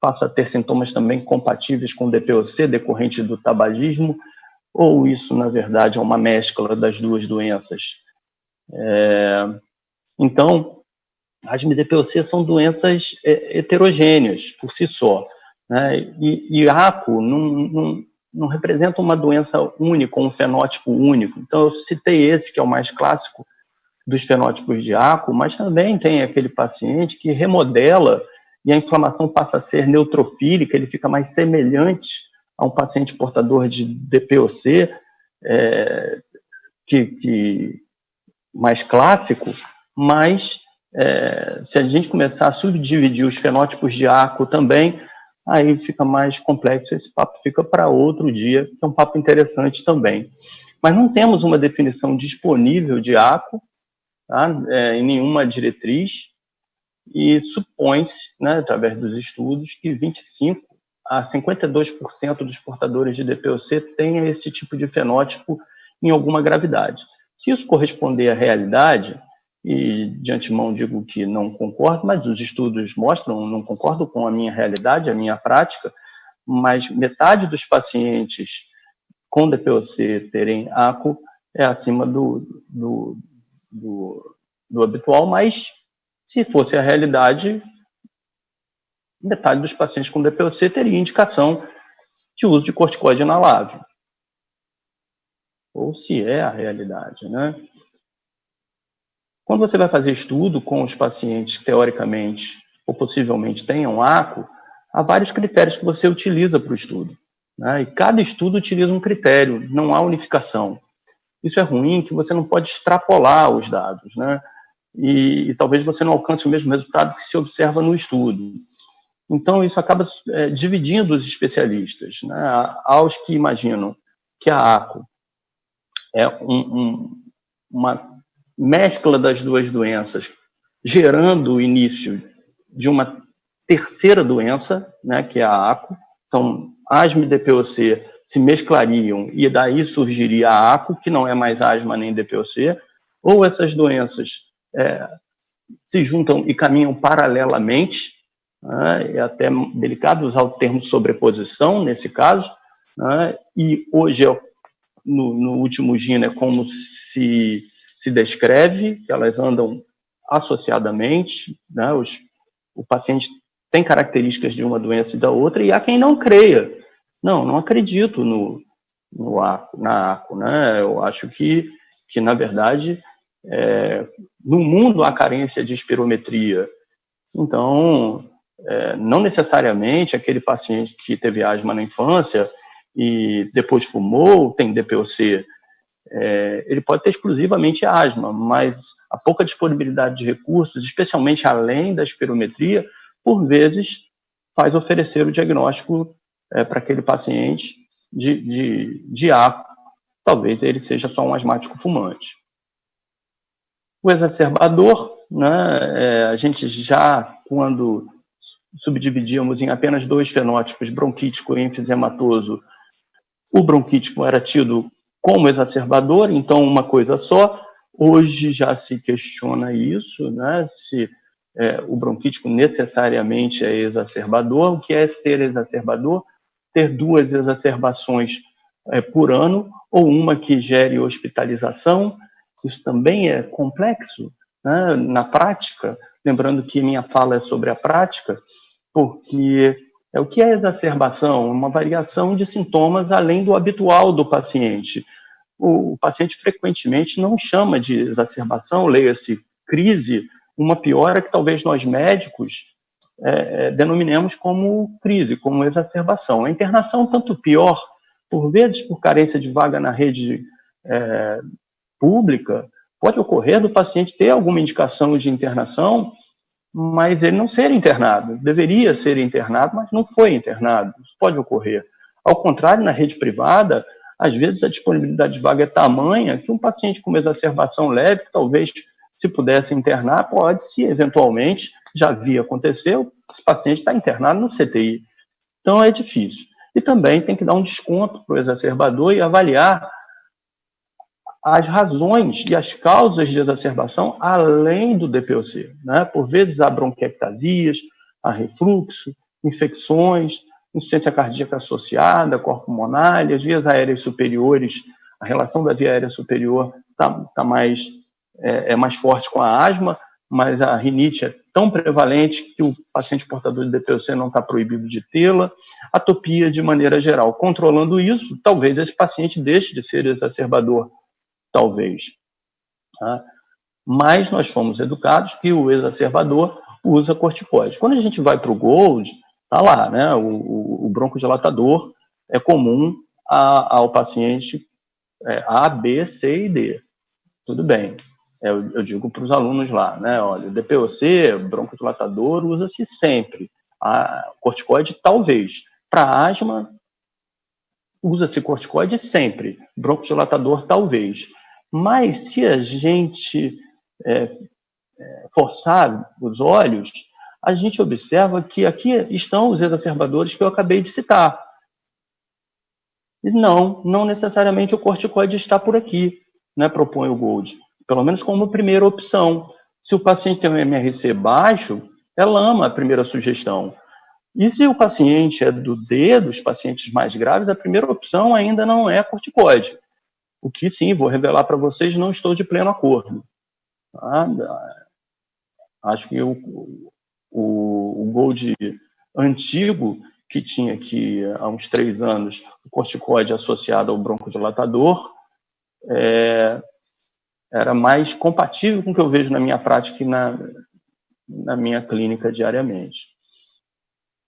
passa a ter sintomas também compatíveis com DPOC decorrente do tabagismo, ou isso, na verdade, é uma mescla das duas doenças. Então, asma e DPOC são doenças heterogêneas por si só, né? E ACO não representa uma doença única, um fenótipo único. Então, eu citei esse, que é o mais clássico dos fenótipos de ACO, mas também tem aquele paciente que remodela e a inflamação passa a ser neutrofílica, ele fica mais semelhante a um paciente portador de DPOC, que mais clássico, mas se a gente começar a subdividir os fenótipos de ACO também, aí fica mais complexo. Esse papo fica para outro dia, que é um papo interessante também. Mas não temos uma definição disponível de ACO, tá? Em nenhuma diretriz, e supõe-se, né, através dos estudos, que 25% a 52% dos portadores de DPOC têm esse tipo de fenótipo em alguma gravidade. Se isso corresponder à realidade, e de antemão digo que não concordo, mas os estudos mostram, não concordo com a minha realidade, a minha prática, mas metade dos pacientes com DPOC terem ACO é acima do habitual, mas se fosse a realidade, metade dos pacientes com DPOC teria indicação de uso de corticoide inalável. Ou se é a realidade, né? Quando você vai fazer estudo com os pacientes que, teoricamente, ou possivelmente tenham ACO, há vários critérios que você utiliza para o estudo, né? E cada estudo utiliza um critério, não há unificação. Isso é ruim, que você não pode extrapolar os dados, né? E talvez você não alcance o mesmo resultado que se observa no estudo. Então, isso acaba dividindo os especialistas, né? Aos que imaginam que a ACO é uma mescla das duas doenças, gerando o início de uma terceira doença, né, que é a ACO. Então, asma e DPOC se mesclariam e daí surgiria a ACO, que não é mais asma nem DPOC, ou essas doenças se juntam e caminham paralelamente, né? É até delicado usar o termo sobreposição nesse caso, né? E hoje, no último gino, é como se descreve, que elas andam associadamente, né? O paciente tem características de uma doença e da outra, e há quem não creia. Não acredito na ACO, né? Eu acho que na verdade, no mundo há carência de espirometria. Então, não necessariamente aquele paciente que teve asma na infância e depois fumou, tem DPOC, ele pode ter exclusivamente asma, mas a pouca disponibilidade de recursos, especialmente além da espirometria, por vezes faz oferecer o diagnóstico para aquele paciente de ACO. Talvez ele seja só um asmático fumante. O exacerbador, né, a gente já, quando subdividíamos em apenas dois fenótipos, bronquítico e enfisematoso, o bronquítico era tido como exacerbador, então uma coisa só. Hoje já se questiona isso, né? Se o bronquítico necessariamente é exacerbador. O que é ser exacerbador? Ter 2 exacerbações por ano, ou uma que gere hospitalização. Isso também é complexo, né? Na prática, lembrando que minha fala é sobre a prática, porque o que é exacerbação? Uma variação de sintomas além do habitual do paciente. O paciente frequentemente não chama de exacerbação, leia-se crise, uma piora que talvez nós médicos denominemos como crise, como exacerbação. A internação, tanto pior, por vezes por carência de vaga na rede pública, pode ocorrer do paciente ter alguma indicação de internação, mas ele não ser internado. Deveria ser internado, mas não foi internado. Isso pode ocorrer. Ao contrário, na rede privada, às vezes a disponibilidade de vaga é tamanha que um paciente com uma exacerbação leve, que talvez se pudesse internar, pode, se eventualmente, já vi acontecer, esse paciente está internado no CTI. Então é difícil. E também tem que dar um desconto para o exacerbador e avaliar as razões e as causas de exacerbação além do DPOC, né? Por vezes há bronquiectasias, há refluxo, infecções, insuficiência cardíaca associada, corpulmonária, as vias aéreas superiores, a relação da via aérea superior tá mais forte com a asma, mas a rinite é tão prevalente que o paciente portador de DPOC não está proibido de tê-la. Atopia de maneira geral. Controlando isso, talvez esse paciente deixe de ser exacerbador, talvez. Tá? Mas nós fomos educados que o exacerbador usa corticoide. Quando a gente vai para o GOLD, está lá, né? O broncodilatador é comum ao paciente A, B, C e D. Tudo bem. Eu digo para os alunos lá, né? Olha, o DPOC, broncodilatador, usa-se sempre. A corticoide, talvez. Para asma, usa-se corticoide sempre. Broncodilatador, talvez. Mas se a gente forçar os olhos, a gente observa que aqui estão os exacerbadores que eu acabei de citar. E não necessariamente o corticoide está por aqui, né, propõe o GOLD. Pelo menos como primeira opção. Se o paciente tem um MRC baixo, é LAMA a primeira sugestão. E se o paciente é do D, dos pacientes mais graves, a primeira opção ainda não é corticoide. O que, sim, vou revelar para vocês, não estou de pleno acordo. Tá? Acho que o GOLD antigo, que tinha aqui há uns 3 anos o corticoide associado ao broncodilatador, era mais compatível com o que eu vejo na minha prática e na minha clínica diariamente.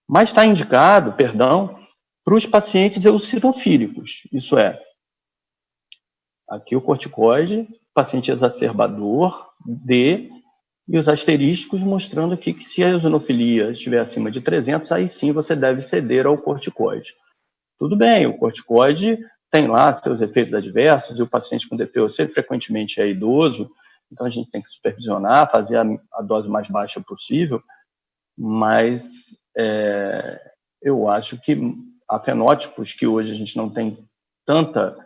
Mas está indicado, para os pacientes eosinofílicos, isso é, aqui o corticoide, paciente exacerbador, D, e os asterísticos mostrando aqui que se a eosinofilia estiver acima de 300, aí sim você deve ceder ao corticoide. Tudo bem, o corticoide tem lá seus efeitos adversos, e o paciente com DPOC frequentemente é idoso, então a gente tem que supervisionar, fazer a dose mais baixa possível, mas eu acho que há fenótipos que hoje a gente não tem tanto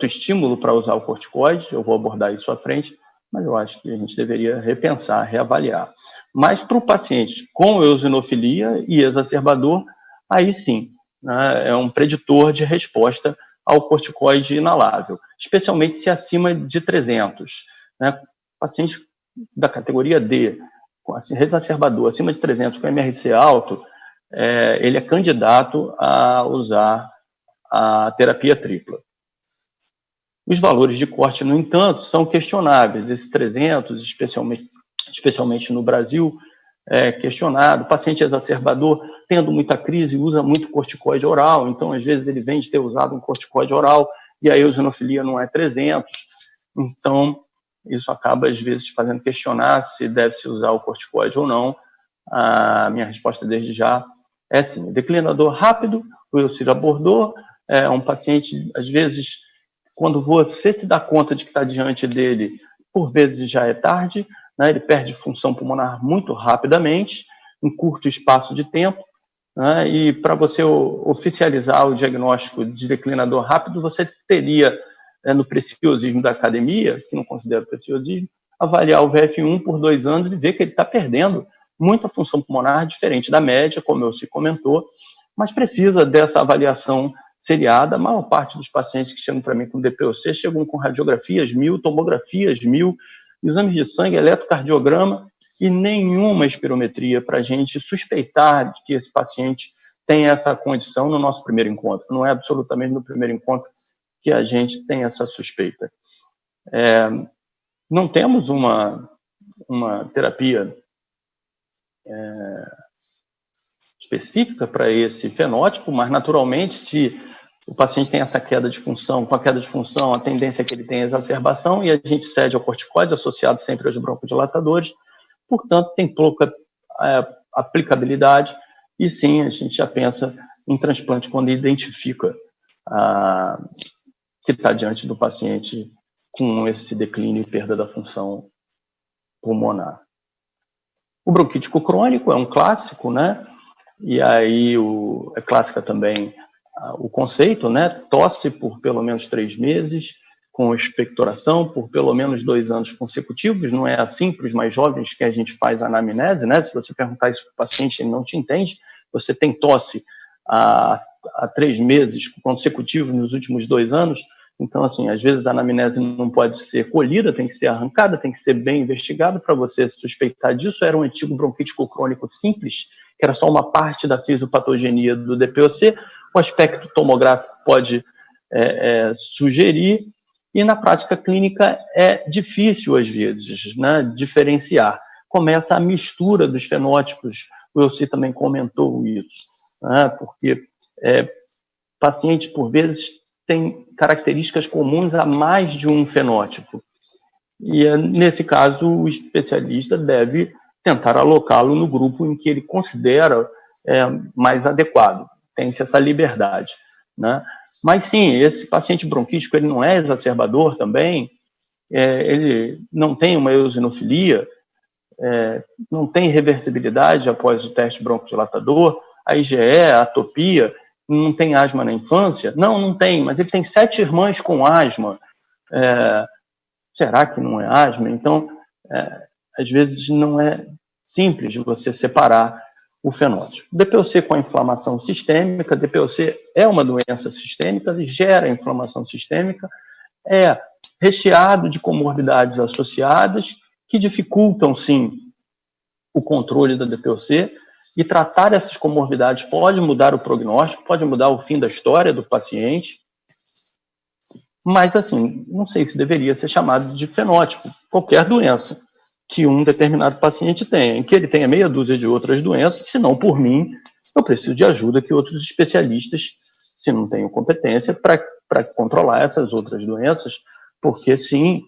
estímulo para usar o corticoide, eu vou abordar isso à frente, mas eu acho que a gente deveria repensar, reavaliar. Mas para o paciente com eosinofilia e exacerbador, aí sim, né, é um preditor de resposta ao corticoide inalável, especialmente se acima de 300. Né? Paciente da categoria D, com exacerbador acima de 300, com MRC alto, ele é candidato a usar a terapia tripla. Os valores de corte, no entanto, são questionáveis. Esse 300, especialmente no Brasil, é questionado. O paciente exacerbador, tendo muita crise, usa muito corticoide oral, então, às vezes, ele vem de ter usado um corticoide oral e a eosinofilia não é 300. Então, isso acaba, às vezes, fazendo questionar se deve-se usar o corticoide ou não. A minha resposta, desde já, é sim. O declinador rápido, o Elcir abordou, é um paciente, às vezes, quando você se dá conta de que está diante dele, por vezes já é tarde, né? Ele perde função pulmonar muito rapidamente, em curto espaço de tempo, né? E para você oficializar o diagnóstico de declinador rápido, você teria no preciosismo da academia, que não considero preciosismo, avaliar o VF1 por 2 anos e ver que ele está perdendo muita função pulmonar diferente da média, como eu se comentou, mas precisa dessa avaliação seriada. A maior parte dos pacientes que chegam para mim com DPOC chegam com radiografias 1000, tomografias 1000, exames de sangue, eletrocardiograma e nenhuma espirometria para a gente suspeitar de que esse paciente tem essa condição no nosso primeiro encontro. Não é absolutamente no primeiro encontro que a gente tem essa suspeita. Não temos uma terapia específica para esse fenótipo, mas naturalmente, se o paciente tem essa queda de função, com a queda de função, a tendência é que ele tenha exacerbação e a gente cede ao corticoide, associado sempre aos broncodilatadores, portanto, tem pouca aplicabilidade e sim, a gente já pensa em transplante quando identifica que está diante do paciente com esse declínio e perda da função pulmonar. O bronquítico crônico é um clássico, né? E aí é clássica também o conceito, né? Tosse por pelo menos 3 meses, com expectoração por pelo menos 2 anos consecutivos. Não é assim para os mais jovens que a gente faz a anamnese, né? Se você perguntar isso para o paciente, ele não te entende. Você tem tosse há 3 meses consecutivos nos últimos 2 anos. Então, assim, às vezes a anamnese não pode ser colhida, tem que ser arrancada, tem que ser bem investigada para você suspeitar disso. Era um antigo bronquítico crônico simples, que era só uma parte da fisiopatogenia do DPOC. O aspecto tomográfico pode sugerir, e na prática clínica é difícil, às vezes, né, diferenciar. Começa a mistura dos fenótipos, o Elci também comentou isso, né, porque pacientes, por vezes, têm características comuns a mais de um fenótipo. E, nesse caso, o especialista deve tentar alocá-lo no grupo em que ele considera mais adequado. Tem-se essa liberdade, né? Mas, sim, esse paciente bronquítico ele não é exacerbador também, ele não tem uma eosinofilia, não tem reversibilidade após o teste broncodilatador, a IgE, a atopia, não tem asma na infância? Não tem, mas ele tem 7 irmãs com asma. Será que não é asma? Então, às vezes não é simples de você separar o fenótipo. DPOC com a inflamação sistêmica, DPOC é uma doença sistêmica, ele gera inflamação sistêmica, é recheado de comorbidades associadas que dificultam, sim, o controle da DPOC, e tratar essas comorbidades pode mudar o prognóstico, pode mudar o fim da história do paciente, mas, assim, não sei se deveria ser chamado de fenótipo. Qualquer doença que um determinado paciente tenha, em que ele tenha meia dúzia de outras doenças, se não por mim, eu preciso de ajuda que outros especialistas, se não tenham competência, para controlar essas outras doenças, porque, sim,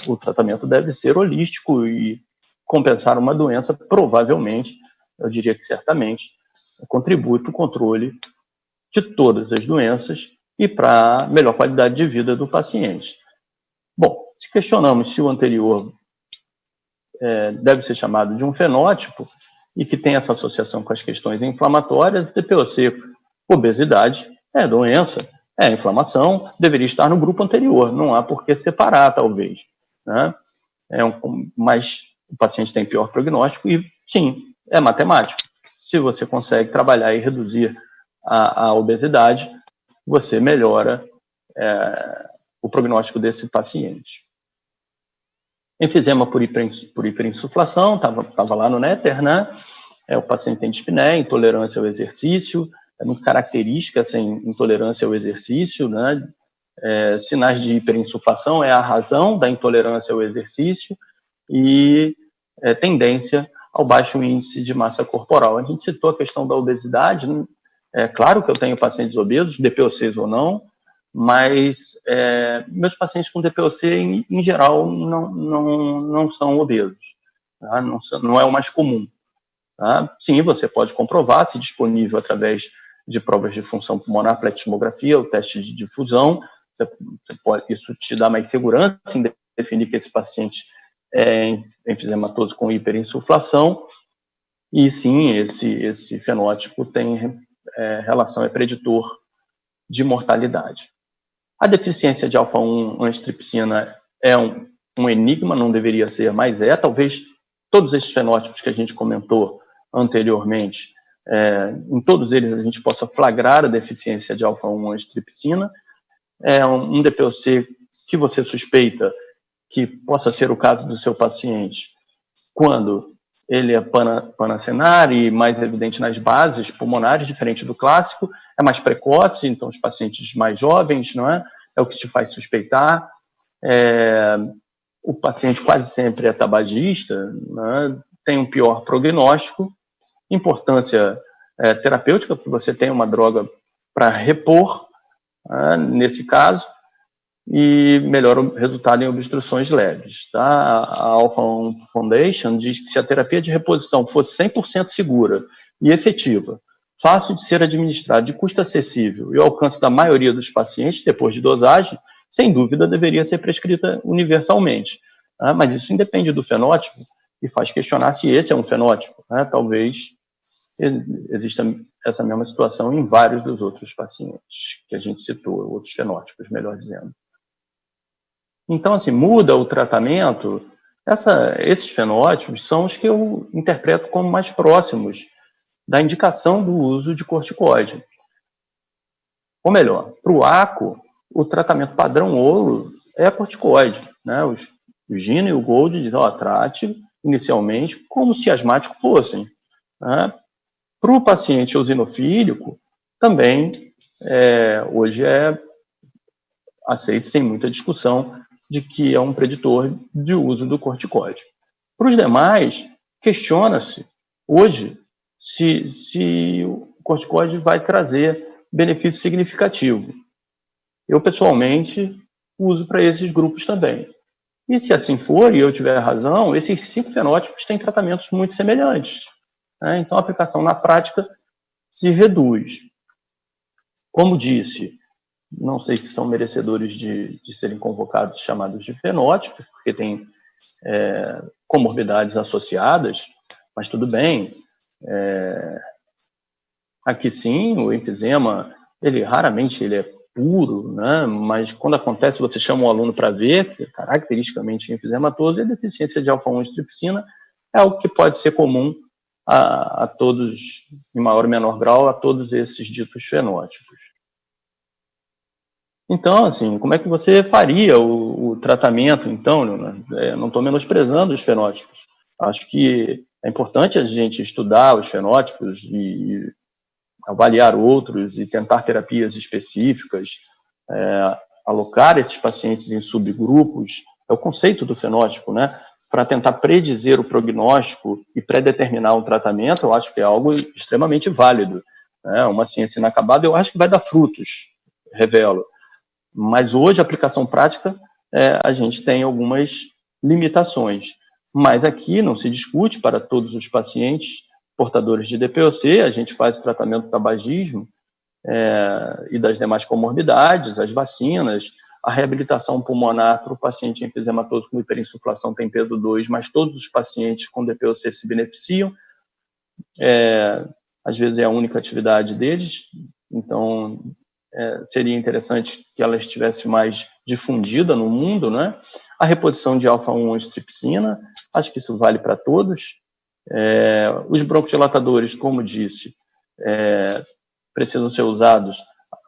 o tratamento deve ser holístico e compensar uma doença, provavelmente, eu diria que certamente, contribui para o controle de todas as doenças e para a melhor qualidade de vida do paciente. Bom, se questionamos se o anterior deve ser chamado de um fenótipo e que tem essa associação com as questões inflamatórias, DPOC, obesidade, é doença, é inflamação, deveria estar no grupo anterior, não há por que separar, talvez, né? Mas o paciente tem pior prognóstico e, sim, é matemático. Se você consegue trabalhar e reduzir a obesidade, você melhora o prognóstico desse paciente. Enfisema por hiperinsuflação, estava lá no néter, né? O paciente tem dispneia, intolerância ao exercício, é muito característica essa intolerância ao exercício, né? Sinais de hiperinsuflação é a razão da intolerância ao exercício e tendência ao baixo índice de massa corporal. A gente citou a questão da obesidade, né? É claro que eu tenho pacientes obesos, DPOCs ou não, mas meus pacientes com DPOC, em geral, não são obesos. Tá? Não é o mais comum. Tá? Sim, você pode comprovar, se disponível através de provas de função pulmonar, pletismografia, o teste de difusão. Isso te dá mais segurança em definir que esse paciente é enfisematoso com hiperinsuflação. E sim, esse fenótipo tem relação, é preditor de mortalidade. A deficiência de alfa-1 antitrypsina é um enigma, não deveria ser, mas talvez todos esses fenótipos que a gente comentou anteriormente, em todos eles a gente possa flagrar a deficiência de alfa-1 antitrypsina. É um DPOC que você suspeita que possa ser o caso do seu paciente quando ele é panacenar e mais evidente nas bases pulmonares, diferente do clássico, é mais precoce, então os pacientes mais jovens, não é? É o que te faz suspeitar. O paciente quase sempre é tabagista, né? Tem um pior prognóstico, importância terapêutica, porque você tem uma droga para repor, nesse caso, e melhora o resultado em obstruções leves. Tá? A Alpha-1 Foundation diz que se a terapia de reposição fosse 100% segura e efetiva, fácil de ser administrada, de custo acessível e ao alcance da maioria dos pacientes depois de dosagem, sem dúvida deveria ser prescrita universalmente. Tá? Mas isso independe do fenótipo e faz questionar se esse é um fenótipo. Né? Talvez exista essa mesma situação em vários dos outros pacientes que a gente citou, outros fenótipos, melhor dizendo. Então, assim, muda o tratamento. Esses fenótipos são os que eu interpreto como mais próximos da indicação do uso de corticoide. Ou melhor, para o ACO, o tratamento padrão ouro é corticoide. Né? O Gino e o Gold dizem, trate inicialmente como se asmático fossem. Né? Para o paciente eosinofílico, também hoje é aceito sem muita discussão de que é um preditor de uso do corticoide. Para os demais, questiona-se hoje se o corticoide vai trazer benefício significativo. Eu, pessoalmente, uso para esses grupos também. E se assim for, e eu tiver razão, esses 5 fenótipos têm tratamentos muito semelhantes. Né? Então, a aplicação na prática se reduz. Como disse, não sei se são merecedores de serem convocados, chamados de fenótipos, porque tem comorbidades associadas, mas tudo bem. Aqui sim, o enfisema, raramente ele é puro, né? Mas quando acontece, você chama um aluno para ver, que caracteristicamente enfisematoso, e a deficiência de alfa-1 antitrypsina é algo que pode ser comum a todos, em maior ou menor grau, a todos esses ditos fenótipos. Então, assim, como é que você faria o tratamento, então, Leonardo? Não estou menosprezando os fenótipos. Acho que é importante a gente estudar os fenótipos e avaliar outros e tentar terapias específicas, alocar esses pacientes em subgrupos. É o conceito do fenótipo, né? Para tentar predizer o prognóstico e predeterminar um tratamento, eu acho que é algo extremamente válido. Né? Uma ciência inacabada, eu acho que vai dar frutos, revelo. Mas hoje, a aplicação prática, a gente tem algumas limitações. Mas aqui não se discute para todos os pacientes portadores de DPOC, a gente faz o tratamento do tabagismo e das demais comorbidades, as vacinas, a reabilitação pulmonar para o paciente enfisematoso com hiperinsuflação tem peso 2, mas todos os pacientes com DPOC se beneficiam. Às vezes é a única atividade deles, então seria interessante que ela estivesse mais difundida no mundo, né? A reposição de alfa-1 antitrypsina, acho que isso vale para todos. Os broncodilatadores, como disse, precisam ser usados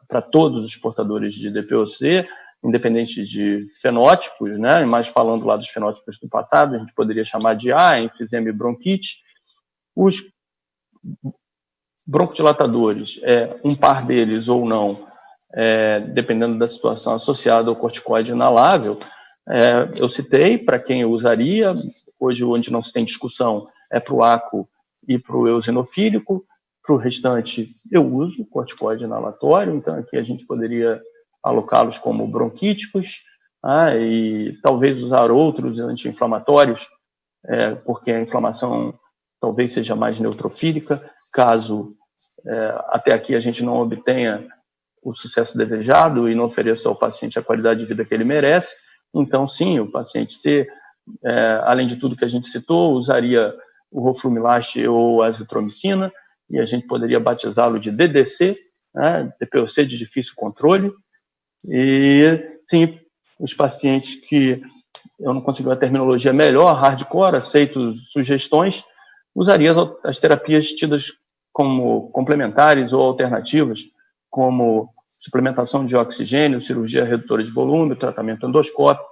para todos os portadores de DPOC, independente de fenótipos, né? Mas falando lá dos fenótipos do passado, a gente poderia chamar de enfisema e bronquite. Os broncodilatadores, um par deles ou não, dependendo da situação associada ao corticoide inalável, eu citei para quem eu usaria, hoje onde não se tem discussão é para o ACO e para o eosinofílico, para o restante eu uso corticoide inalatório, então aqui a gente poderia alocá-los como bronquíticos, e talvez usar outros anti-inflamatórios, porque a inflamação talvez seja mais neutrofílica, caso até aqui a gente não obtenha o sucesso desejado e não ofereça ao paciente a qualidade de vida que ele merece. Então, sim, o paciente além de tudo que a gente citou, usaria o roflumilaste ou a azitromicina, e a gente poderia batizá-lo de DDC, né, DPOC de difícil controle, E, sim, os pacientes que eu não consigo a terminologia melhor, hardcore, aceito sugestões, usaria as terapias tidas como complementares ou alternativas, como suplementação de oxigênio, cirurgia redutora de volume, o tratamento endoscópico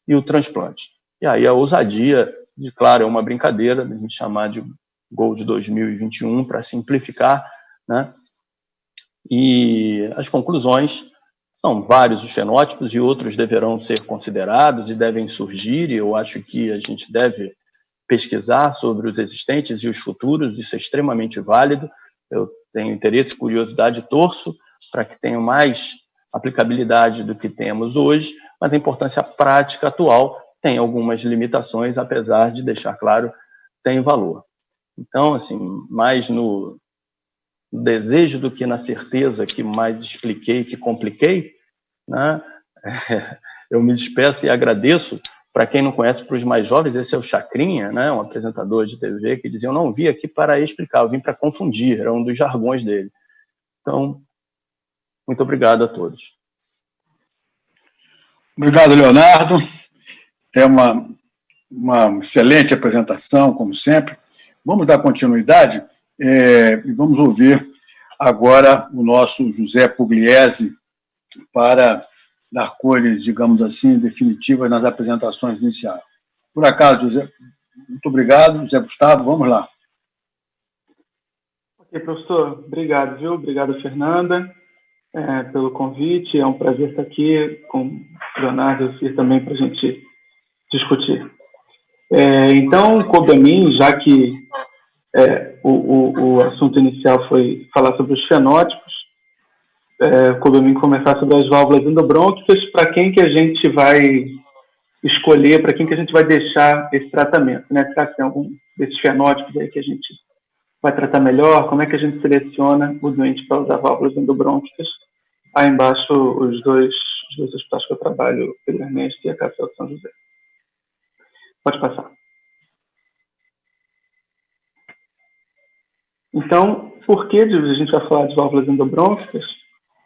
e o transplante. E aí a ousadia, claro, é uma brincadeira, a gente chamar de Gold 2021 para simplificar, né? E as conclusões são vários os fenótipos e outros deverão ser considerados e devem surgir, e eu acho que a gente deve pesquisar sobre os existentes e os futuros, isso é extremamente válido. Eu tenho interesse, curiosidade e torço para que tenham mais aplicabilidade do que temos hoje, mas a importância prática atual tem algumas limitações, apesar de deixar claro, tem valor. Então, assim, mais no desejo do que na certeza que mais expliquei, que compliquei, né? Eu me despeço e agradeço. Para quem não conhece, para os mais jovens, esse é o Chacrinha, né? Um apresentador de TV que dizia: eu não vim aqui para explicar, eu vim para confundir, era um dos jargões dele. Então, muito obrigado a todos. Obrigado, Leonardo. É uma excelente apresentação, como sempre. Vamos dar continuidade e vamos ouvir agora o nosso José Pugliese para dar cores, digamos assim, definitivas nas apresentações iniciais. Por acaso, José, muito obrigado. José Gustavo, vamos lá. Ok, professor, obrigado, viu? Obrigado, Fernanda, pelo convite. É um prazer estar aqui com o Leonardo e o Cir também para a gente discutir. Então, coube a mim, já que o assunto inicial foi falar sobre os fenótipos, coube a mim começar sobre as válvulas endobrônquicas, para quem que a gente vai escolher, para quem que a gente vai deixar esse tratamento, né? Será que tem algum desses fenótipos aí que a gente vai tratar melhor? Como é que a gente seleciona o doente para usar válvulas endobrônquicas? Aí embaixo, os dois hospitais que eu trabalho, Pedro Ernesto e a Cacel São José. Pode passar. Então, por que a gente vai falar de válvulas endobrônquicas?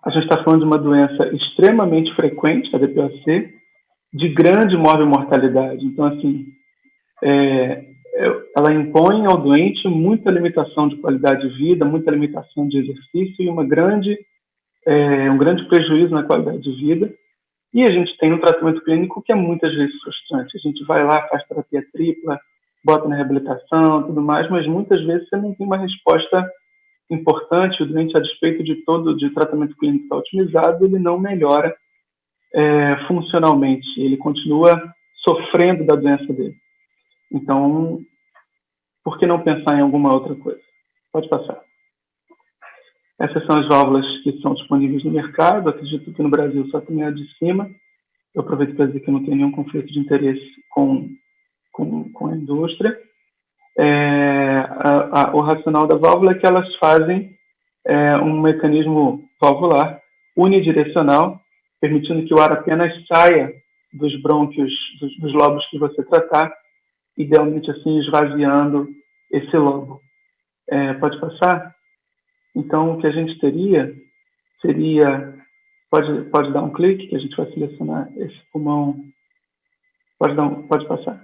A gente está falando de uma doença extremamente frequente, a DPOC, de grande morbimortalidade. Então, assim, ela impõe ao doente muita limitação de qualidade de vida, muita limitação de exercício e um grande prejuízo na qualidade de vida. E a gente tem um tratamento clínico que é muitas vezes frustrante. A gente vai lá, faz terapia tripla, bota na reabilitação, tudo mais, mas muitas vezes você não tem uma resposta importante. O doente, a despeito de tratamento clínico estar otimizado, ele não melhora funcionalmente. Ele continua sofrendo da doença dele. Então, por que não pensar em alguma outra coisa? Pode passar. Essas são as válvulas que são disponíveis no mercado. Acredito que no Brasil só tem a de cima. Eu aproveito para dizer que eu não tenho nenhum conflito de interesse com a indústria. O racional da válvula é que elas fazem um mecanismo valvular unidirecional, permitindo que o ar apenas saia dos brônquios, dos lobos que você tratar, idealmente assim esvaziando esse lobo. Pode passar? Então, o que a gente teria seria... Pode dar um clique, que a gente vai selecionar esse pulmão. Pode passar.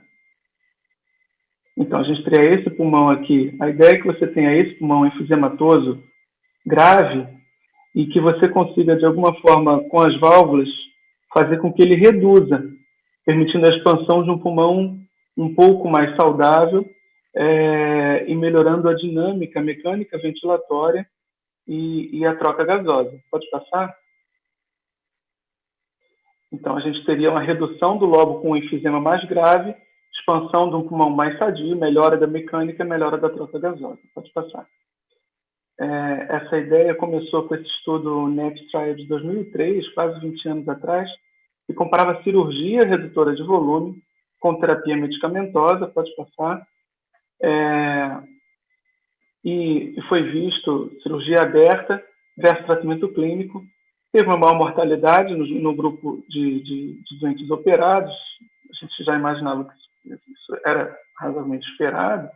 Então, a gente teria esse pulmão aqui. A ideia é que você tenha esse pulmão enfisematoso grave e que você consiga, de alguma forma, com as válvulas, fazer com que ele reduza, permitindo a expansão de um pulmão um pouco mais saudável e melhorando a dinâmica mecânica ventilatória e a troca gasosa. Pode passar? Então, a gente teria uma redução do lobo com um enfisema mais grave, expansão de um pulmão mais sadio, melhora da mecânica, melhora da troca gasosa. Pode passar. Essa ideia começou com esse estudo NET Trial de 2003, quase 20 anos atrás, que comparava cirurgia redutora de volume com terapia medicamentosa. Pode passar. E foi visto cirurgia aberta versus tratamento clínico. Teve uma maior mortalidade no grupo de doentes operados. A gente já imaginava que isso era razoavelmente esperado.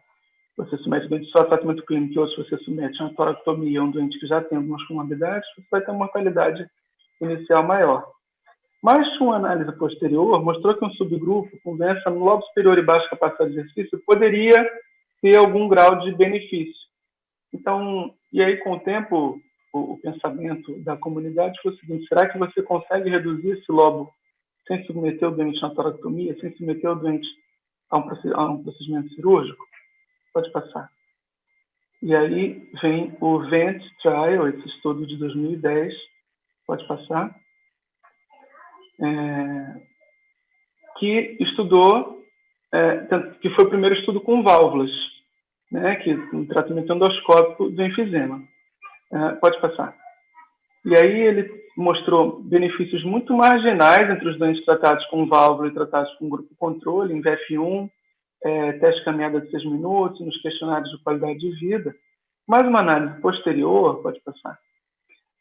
Você submete o doente só a tratamento clínico, ou se você submete a uma toracotomia, um doente que já tem algumas comorbidades, você vai ter uma mortalidade inicial maior. Mas uma análise posterior mostrou que um subgrupo com doença no lobo superior e baixa capacidade de exercício poderia ter algum grau de benefício. Então, e aí com o tempo, o pensamento da comunidade foi o seguinte: será que você consegue reduzir esse lobo sem submeter o doente a uma toracotomia, sem submeter o doente a um procedimento cirúrgico? Pode passar. E aí vem o VENT Trial, esse estudo de 2010, pode passar, que estudou, que foi o primeiro estudo com válvulas, né, que um tratamento endoscópico do enfisema. Pode passar. E aí ele mostrou benefícios muito marginais entre os doentes tratados com válvula e tratados com grupo controle, em VF1, teste caminhada de 6 minutos, nos questionários de qualidade de vida. Mas uma análise posterior, pode passar,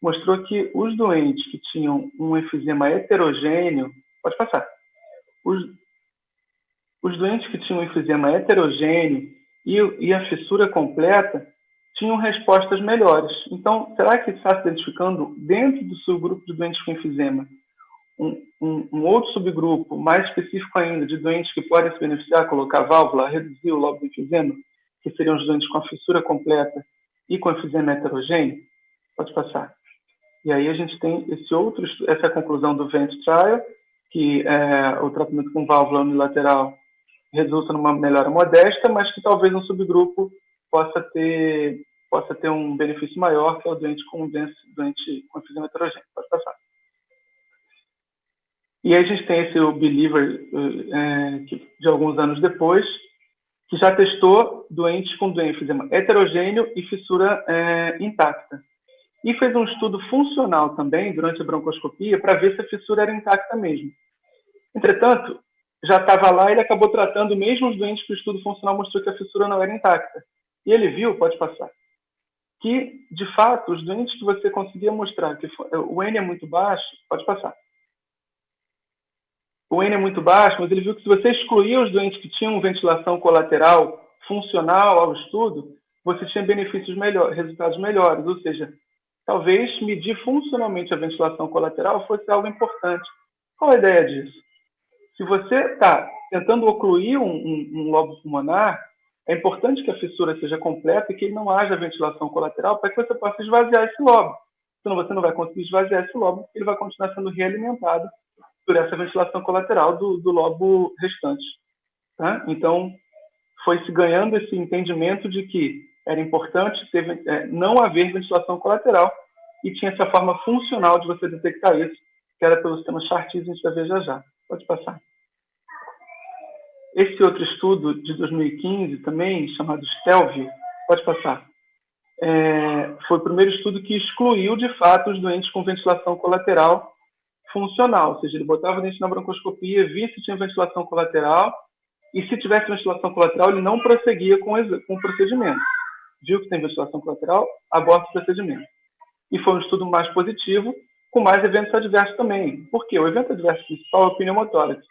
mostrou que os doentes que tinham um enfisema heterogêneo, pode passar, os doentes que tinham um enfisema heterogêneo e a fissura completa tinham respostas melhores. Então, será que está se identificando dentro do subgrupo de doentes com enfisema um outro subgrupo mais específico ainda de doentes que podem se beneficiar, colocar válvula, reduzir o lobo do enfisema, que seriam os doentes com a fissura completa e com enfisema heterogêneo? Pode passar. E aí a gente tem essa conclusão do VENT Trial, que o tratamento com válvula unilateral resulta numa melhora modesta, mas que talvez um subgrupo possa ter um benefício maior, que é o doente com enfisema heterogêneo. Pode passar. E aí a gente tem esse Believer, de alguns anos depois, que já testou doentes com enfisema heterogêneo e fissura intacta. E fez um estudo funcional também, durante a broncoscopia, para ver se a fissura era intacta mesmo. Entretanto, já estava lá e ele acabou tratando mesmo os doentes que o estudo funcional mostrou que a fissura não era intacta. E ele viu, pode passar, que, de fato, os doentes que você conseguia mostrar que o N é muito baixo, pode passar. O N é muito baixo, mas ele viu que se você excluía os doentes que tinham ventilação colateral funcional ao estudo, você tinha benefícios melhores, resultados melhores. Ou seja, talvez medir funcionalmente a ventilação colateral fosse algo importante. Qual a ideia disso? Se você está tentando ocluir um lobo pulmonar, é importante que a fissura seja completa e que não haja ventilação colateral para que você possa esvaziar esse lobo. Senão você não vai conseguir esvaziar esse lobo, ele vai continuar sendo realimentado por essa ventilação colateral do lobo restante. Tá? Então, foi-se ganhando esse entendimento de que era importante não haver ventilação colateral e tinha essa forma funcional de você detectar isso, que era pelo sistema Chartier, a gente vai ver já. Pode passar. Esse outro estudo de 2015 também, chamado STELVIO, pode passar, foi o primeiro estudo que excluiu, de fato, os doentes com ventilação colateral funcional, ou seja, ele botava o dente na broncoscopia, via se tinha ventilação colateral, e se tivesse ventilação colateral, ele não prosseguia com o procedimento. Viu que tem ventilação colateral, aborta o procedimento. E foi um estudo mais positivo, com mais eventos adversos também. Por quê? O evento adverso principal é o pneumotórax,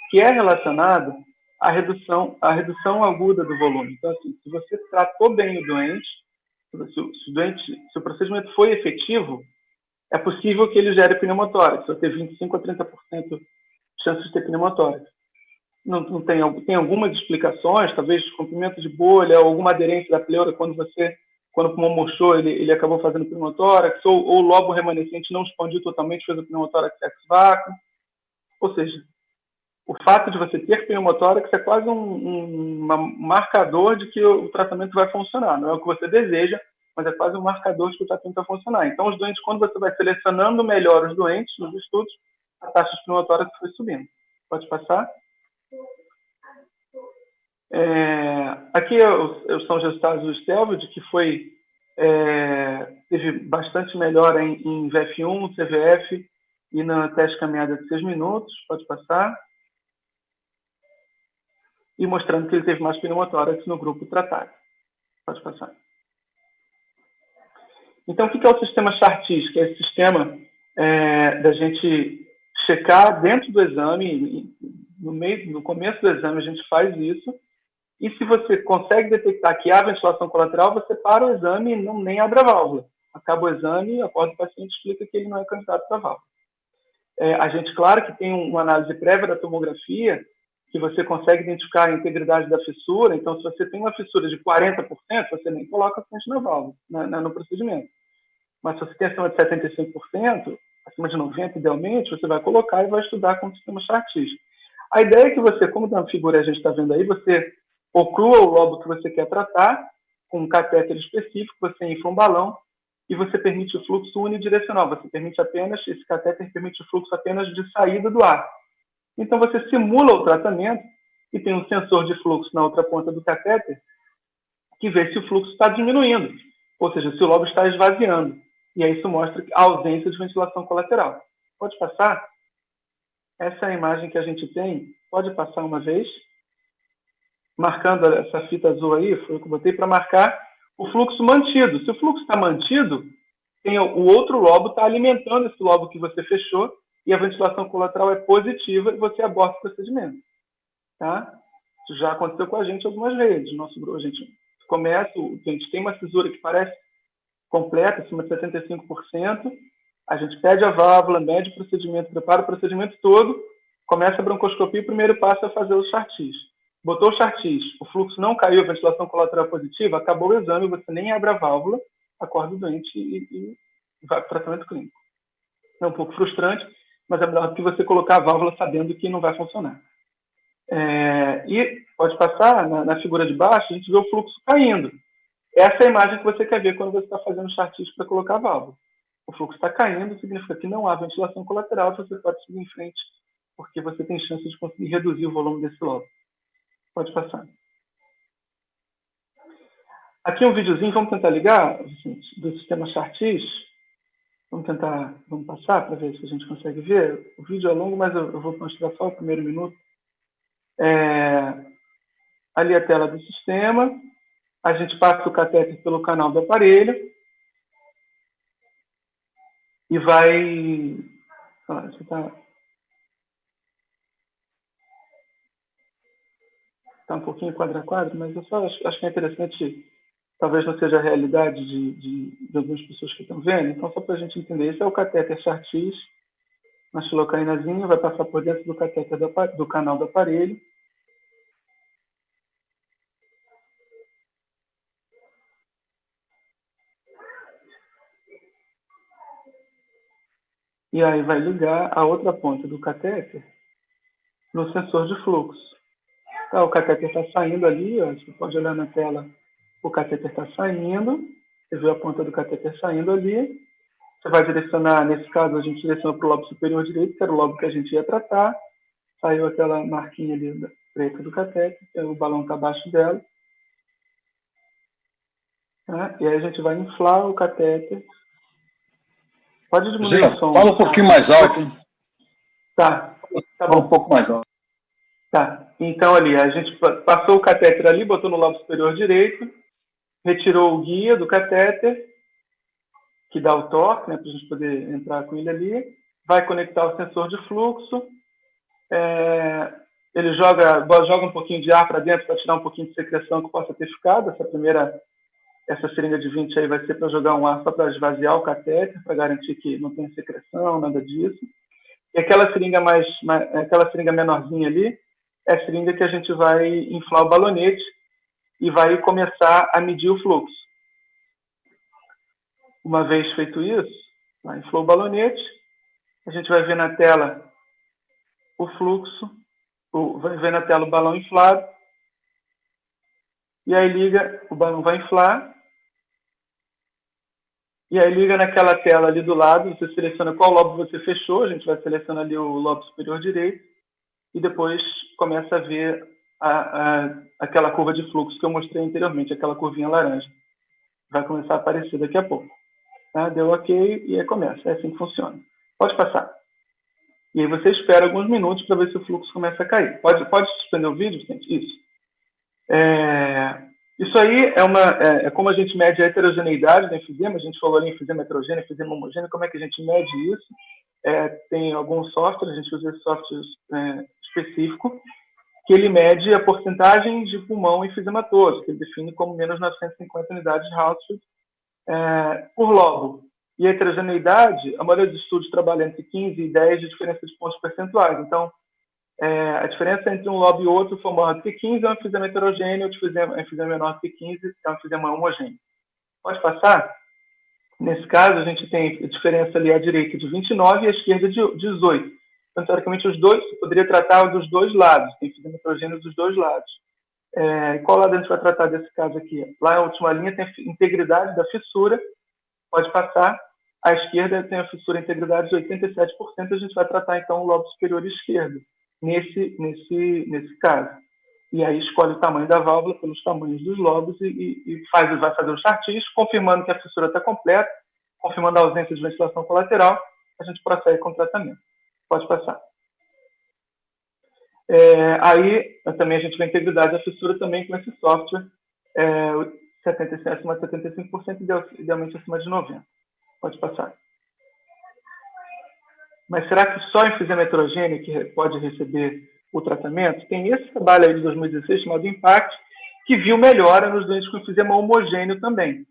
que é relacionado à redução aguda do volume. Então, assim, se você tratou bem o doente, se o procedimento foi efetivo, é possível que ele gere pneumotórax, vai ter 25 a 30% de chance de ter pneumotórax. Não tem algumas explicações, talvez comprimento de bolha, ou alguma aderência da pleura quando o pulmão murchou, ele acabou fazendo pneumotórax, ou o lobo remanescente não expandiu totalmente, fez o pneumotórax ex vácuo. Ou seja, o fato de você ter pneumotórax é quase um marcador de que o tratamento vai funcionar. Não é o que você deseja, mas é quase um marcador de que o tratamento vai funcionar. Então, os doentes, quando você vai selecionando melhor os doentes nos estudos, a taxa de pneumotórax foi subindo. Pode passar. Aqui são os resultados do STELVIO, de que teve bastante melhora em VF1, CVF e na teste caminhada de 6 minutos. Pode passar. E mostrando que ele teve mais pneumotórax no grupo tratado. Pode passar. Então, o que é o sistema Chartier? Que é esse sistema da gente checar dentro do exame, no começo do exame a gente faz isso, e se você consegue detectar que há ventilação colateral, você para o exame e nem abre a válvula. Acaba o exame, acorda o paciente e explica que ele não é candidato para a válvula. A gente, claro, que tem uma análise prévia da tomografia, que você consegue identificar a integridade da fissura. Então, se você tem uma fissura de 40%, você nem coloca a frente na válvula, no procedimento. Mas se você tem acima de 75%, acima de 90%, idealmente, você vai colocar e vai estudar com o sistema Chartis. A ideia é que você, como na figura a gente está vendo aí, você oclua o lobo que você quer tratar, com um catéter específico, você infla um balão e você permite o fluxo unidirecional. Você permite apenas, esse catéter permite o fluxo apenas de saída do ar. Então você simula o tratamento e tem um sensor de fluxo na outra ponta do catéter que vê se o fluxo está diminuindo, ou seja, se o lobo está esvaziando. E aí isso mostra a ausência de ventilação colateral. Pode passar? Essa é a imagem que a gente tem. Pode passar uma vez. Marcando essa fita azul aí, foi o que eu botei para marcar o fluxo mantido. Se o fluxo está mantido, o outro lobo está alimentando esse lobo que você fechou e a ventilação colateral é positiva e você aborta o procedimento. Tá? Isso já aconteceu com a gente algumas vezes. A gente tem uma cisura que parece completa, acima de 75%, a gente pede a válvula, mede o procedimento, prepara o procedimento todo, começa a broncoscopia, o primeiro passo é fazer o Chartis. Botou o Chartis, o fluxo não caiu, a ventilação colateral positiva, acabou o exame, você nem abre a válvula, acorda o doente e vai para o tratamento clínico. É um pouco frustrante, mas é melhor do que você colocar a válvula sabendo que não vai funcionar. E pode passar, na figura de baixo, a gente vê o fluxo caindo. Essa é a imagem que você quer ver quando você está fazendo o Chartis para colocar a válvula. O fluxo está caindo, significa que não há ventilação colateral, você pode seguir em frente, porque você tem chance de conseguir reduzir o volume desse lobo. Pode passar. Aqui um videozinho, vamos tentar ligar do sistema Chartis. Vamos passar para ver se a gente consegue ver. O vídeo é longo, mas eu vou mostrar só o primeiro minuto. Ali a tela do sistema. A gente passa o catéter pelo canal do aparelho. E vai... Está um pouquinho quadro a quadro, mas eu só acho que é interessante, talvez não seja a realidade de algumas pessoas que estão vendo, então só para a gente entender, esse é o catéter Chartis, na xilocaínazinha, vai passar por dentro do catéter do canal do aparelho. E aí vai ligar a outra ponta do catéter no sensor de fluxo. Tá, o catéter está saindo ali, ó, você pode olhar na tela, o catéter está saindo, você vê a ponta do catéter saindo ali, você vai direcionar, nesse caso a gente direciona para o lobo superior direito, que era o lobo que a gente ia tratar, saiu aquela marquinha ali preta do catéter, o balão está abaixo dela, tá? E aí a gente vai inflar o catéter. Pode diminuir o som. Fala um pouquinho mais alto. Tá Fala um pouco mais alto. Tá, então ali, a gente passou o catéter ali, botou no lobo superior direito, retirou o guia do catéter, que dá o torque, né, para a gente poder entrar com ele ali, vai conectar o sensor de fluxo, ele joga um pouquinho de ar para dentro para tirar um pouquinho de secreção que possa ter ficado. Essa seringa de 20 aí vai ser para jogar um ar só para esvaziar o catéter, para garantir que não tem secreção, nada disso. E aquela seringa menorzinha ali, é a seringa que a gente vai inflar o balonete e vai começar a medir o fluxo. Uma vez feito isso, inflou o balonete, a gente vai ver na tela o fluxo, vai ver na tela o balão inflado, e aí liga, o balão vai inflar, e aí liga naquela tela ali do lado, você seleciona qual lobo você fechou, a gente vai selecionar ali o lobo superior direito, e depois começa a ver aquela curva de fluxo que eu mostrei anteriormente, aquela curvinha laranja. Vai começar a aparecer daqui a pouco. Tá? Deu ok e aí começa. É assim que funciona. Pode passar. E aí você espera alguns minutos para ver se o fluxo começa a cair. Pode suspender o vídeo, gente? Isso. Isso aí é como a gente mede a heterogeneidade do enfisema. A gente falou ali enfisema heterogêneo, enfisema homogêneo. Como é que a gente mede isso? Tem alguns softwares, a gente usa esse software específico, que ele mede a porcentagem de pulmão enfisematoso, que ele define como menos 950 unidades de Hounsfield por lobo. E a heterogeneidade, a maioria dos estudos trabalha entre 15 e 10 de diferença de pontos percentuais. Então, a diferença entre um lobo e outro for maior do que 15 é um enfisema heterogêneo, o enfisema menor do que 15 é um enfisema homogêneo. Pode passar? Nesse caso, a gente tem a diferença ali à direita de 29 e à esquerda de 18. Então, teoricamente, os dois, você poderia tratar dos dois lados, tem enfisema heterogêneo dos dois lados. Qual lado a gente vai tratar desse caso aqui? Lá na última linha tem a integridade da fissura, pode passar. À esquerda tem a fissura integridade de 87%, a gente vai tratar, então, o lobo superior esquerdo, nesse caso. E aí escolhe o tamanho da válvula pelos tamanhos dos lobos e vai fazer o chartis, confirmando que a fissura está completa, confirmando a ausência de ventilação colateral, a gente prossegue com o tratamento. Pode passar. Aí também a gente vê a integridade da fissura também com esse software, acima de 75%, idealmente acima de 90%. Pode passar. Mas será que só enfisema heterogêneo que pode receber o tratamento? Tem esse trabalho aí de 2016 chamado IMPACT, que viu melhora nos doentes com enfisema homogêneo também.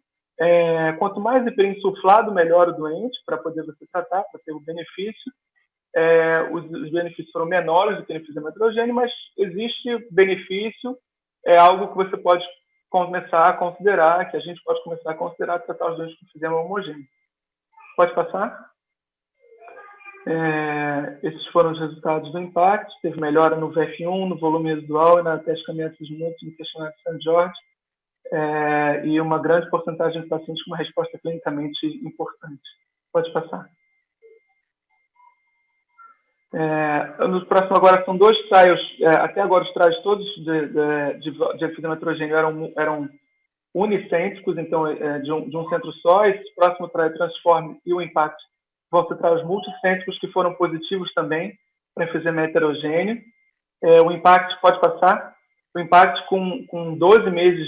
Quanto mais hiperinsuflado, melhor o doente, para poder você tratar, para ter o benefício. Os benefícios foram menores do que no enfisema heterogêneo, mas existe benefício, é algo que você pode começar a considerar, que a gente pode começar a considerar tratar os doentes com enfisema homogêneo. Pode passar? Esses foram os resultados do IMPACT. Teve melhora no VF1, no volume residual e na teste caminhada de minutos no questionário de St. George, e uma grande porcentagem de pacientes com uma resposta clinicamente importante. Pode passar. No próximo agora são 2 trials. Até agora os trials todos de enfisema heterogêneo eram unicêntricos, então de um centro só. Esse próximo trial Transform e o IMPACT vão ser trials multicêntricos que foram positivos também para enfisema heterogêneo. O IMPACT pode passar. O IMPACT com 12 meses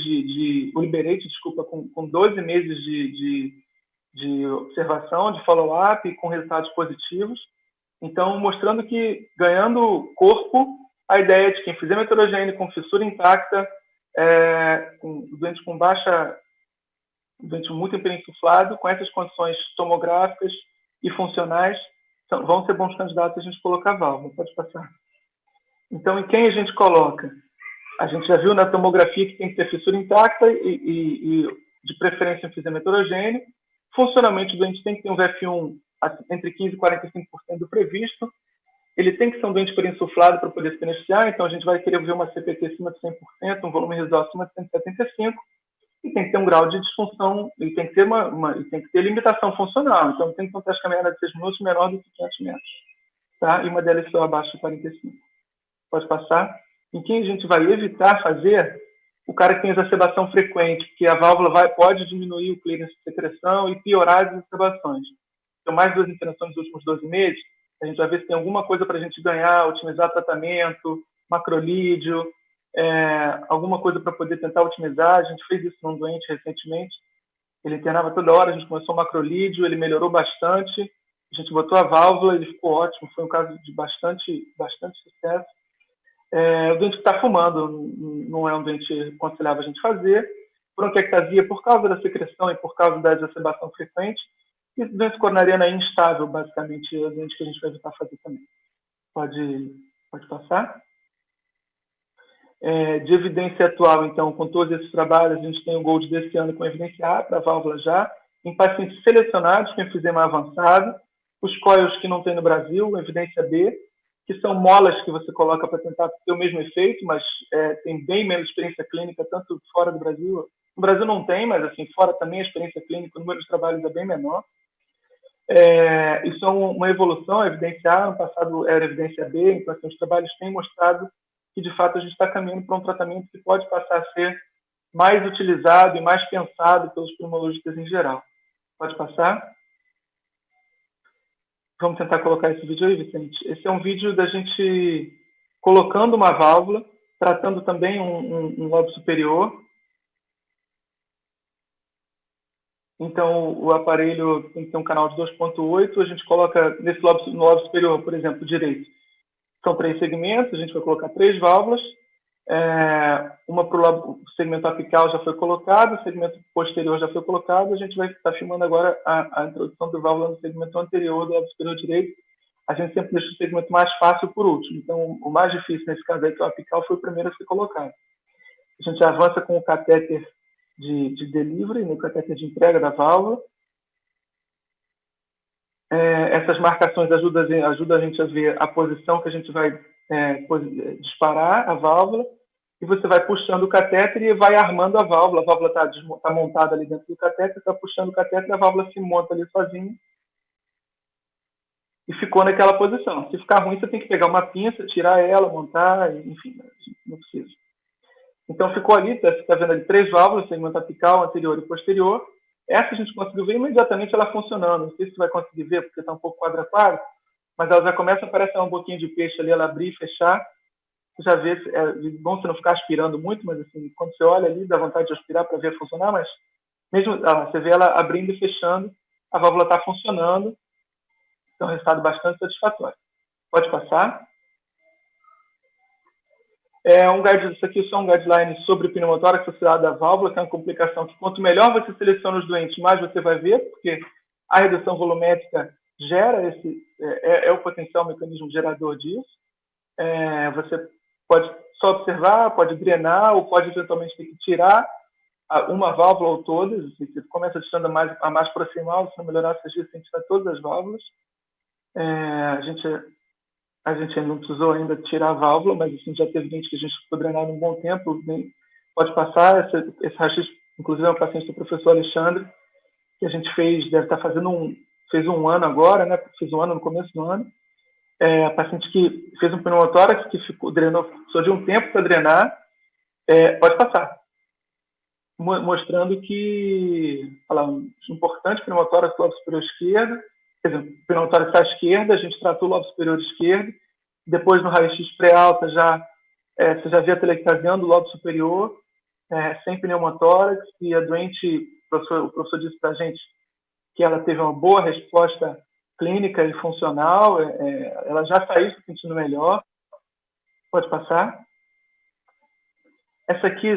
o Liberate, desculpa, com 12 meses de observação, de follow-up, com resultados positivos. Então, mostrando que, ganhando corpo, a ideia de que enfisema heterogêneo com fissura intacta, doente com doente muito hiperinsuflado, com essas condições tomográficas e funcionais, vão ser bons candidatos a gente colocar a válvula. Pode passar. Então, em quem a gente coloca? A gente já viu na tomografia que tem que ter fissura intacta e de preferência enfisema heterogêneo. Funcionalmente, o doente tem que ter um VF1 entre 15% e 45% do previsto. Ele tem que ser um doente hiperinsuflado para poder se beneficiar, então a gente vai querer ver uma CPT acima de 100%, um volume residual acima de 175%, e tem que ter um grau de disfunção, e tem que ter tem que ter limitação funcional. Então tem que ter um teste caminhada de 6 minutos menor do que 500 metros. Tá? E uma DLCO abaixo de 45. Pode passar. Em quem a gente vai evitar fazer? O cara que tem exacerbação frequente, porque a válvula pode diminuir o clearance de secreção e piorar as exacerbações. Então, mais 2 intervenções nos últimos 12 meses, a gente vai ver se tem alguma coisa para a gente ganhar, otimizar tratamento, macrolídeo, alguma coisa para poder tentar otimizar. A gente fez isso num doente recentemente. Ele internava toda hora, a gente começou o macrolídeo, ele melhorou bastante, a gente botou a válvula, ele ficou ótimo, foi um caso de bastante sucesso. O doente que está fumando não é um doente aconselhável a gente fazer. Bronquiectasia por causa da secreção e por causa da exacerbação frequente. E doença coronariana instável, basicamente, é o doente que a gente vai evitar fazer também. Pode passar. De evidência atual, então, com todos esses trabalhos, a gente tem o GOLD desse ano com evidência A para a válvula já, em pacientes selecionados com enfisema avançado, os coils que não tem no Brasil, evidência B, que são molas que você coloca para tentar ter o mesmo efeito, mas tem bem menos experiência clínica, tanto fora do Brasil. No Brasil não tem, mas assim, fora também a experiência clínica, o número de trabalhos é bem menor. Isso é uma evolução, a evidência A, no passado era evidência B, então assim, os trabalhos têm mostrado que, de fato, a gente está caminhando para um tratamento que pode passar a ser mais utilizado e mais pensado pelos pneumologistas em geral. Pode passar? Vamos tentar colocar esse vídeo aí, Vicente. Esse é um vídeo da gente colocando uma válvula, tratando também um lobo superior. Então, o aparelho tem que ter um canal de 2.8, a gente coloca no lobo superior, por exemplo, direito. São 3 segmentos, a gente vai colocar 3 válvulas, Uma para o segmento apical já foi colocado, o segmento posterior já foi colocado, a gente vai estar filmando agora a introdução da válvula no segmento anterior do lado superior direito. A gente sempre deixa o segmento mais fácil por último, então o mais difícil nesse caso aí, que é o apical, foi o primeiro a ser colocado. A gente avança com o catéter de delivery, no catéter de entrega da válvula. Essas marcações ajudam a gente a ver a posição que a gente vai disparar a válvula, e você vai puxando o catéter e vai armando a válvula está montada ali dentro do catéter, está puxando o catéter e a válvula se monta ali sozinha e ficou naquela posição. Se ficar ruim, você tem que pegar uma pinça, tirar ela, montar, enfim, não precisa. Então ficou ali, você está vendo ali 3 válvulas, segmento apical, anterior e posterior. Essa a gente conseguiu ver imediatamente ela funcionando. Não sei se você vai conseguir ver, porque está um pouco quadro a quadro, mas ela já começa a aparecer um pouquinho de peixe ali, ela abrir e fechar. Você já vê, é bom você não ficar aspirando muito, mas assim, quando você olha ali, dá vontade de aspirar para ver funcionar, mas mesmo você vê ela abrindo e fechando, a válvula está funcionando. Então, é um resultado bastante satisfatório. Pode passar. Isso aqui é só um guideline sobre pneumotórax associado à válvula, que é uma complicação que quanto melhor você seleciona os doentes, mais você vai ver, porque a redução volumétrica gera o potencial mecanismo gerador disso. Você pode só observar, pode drenar, ou pode eventualmente ter que tirar uma válvula ou todas. Você começa tirando a mais proximal, se não melhorar, você tem que tirar todas as válvulas. A gente não precisou ainda tirar a válvula, mas assim, já teve gente que a gente ficou drenado um bom tempo. Pode passar. Esse raio-x, inclusive, é um paciente do professor Alexandre, que a gente fez, deve estar fez um ano agora, né? Fez um ano no começo do ano. A paciente que fez um pneumotórax, que drenou, precisou de um tempo para drenar. Pode passar. Mostrando que, importante, pneumotórax do lobo superior esquerdo, quer dizer, o pneumotórax à esquerda, a gente tratou o lobo superior esquerdo, depois no raio-x pré-alta você já via telectasiando o lobo superior, sem pneumotórax, e a doente, o professor disse para a gente que ela teve uma boa resposta clínica e funcional, ela já saiu se sentindo melhor. Pode passar. Essa aqui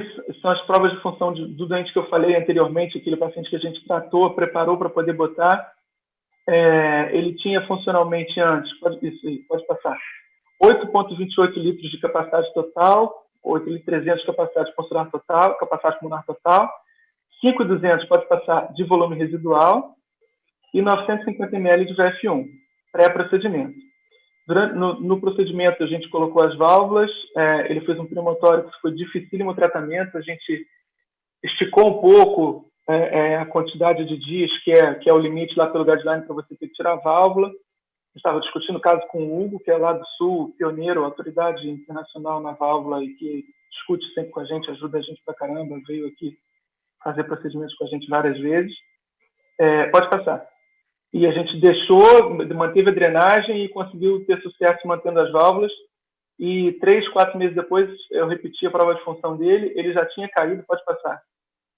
são as provas de função do doente que eu falei anteriormente, aquele paciente que a gente tratou, preparou para poder botar. Ele tinha funcionalmente antes, pode passar, 8,28 litros de capacidade total, 8.300 de capacidade pulmonar total, capacidade pulmonar total, 5.200 pode passar de volume residual e 950 ml de VF1, pré-procedimento. No procedimento, a gente colocou as válvulas, ele fez um pneumotórax, foi dificílimo o tratamento, a gente esticou um pouco a quantidade de dias, que é o limite lá pelo guideline para você ter que tirar a válvula. Estava discutindo o caso com o Hugo, que é lá do Sul, pioneiro, autoridade internacional na válvula e que discute sempre com a gente, ajuda a gente pra caramba, veio aqui fazer procedimentos com a gente várias vezes. Pode passar. E a gente manteve a drenagem e conseguiu ter sucesso mantendo as válvulas. E 3, 4 meses depois, eu repeti a prova de função dele, ele já tinha caído, pode passar.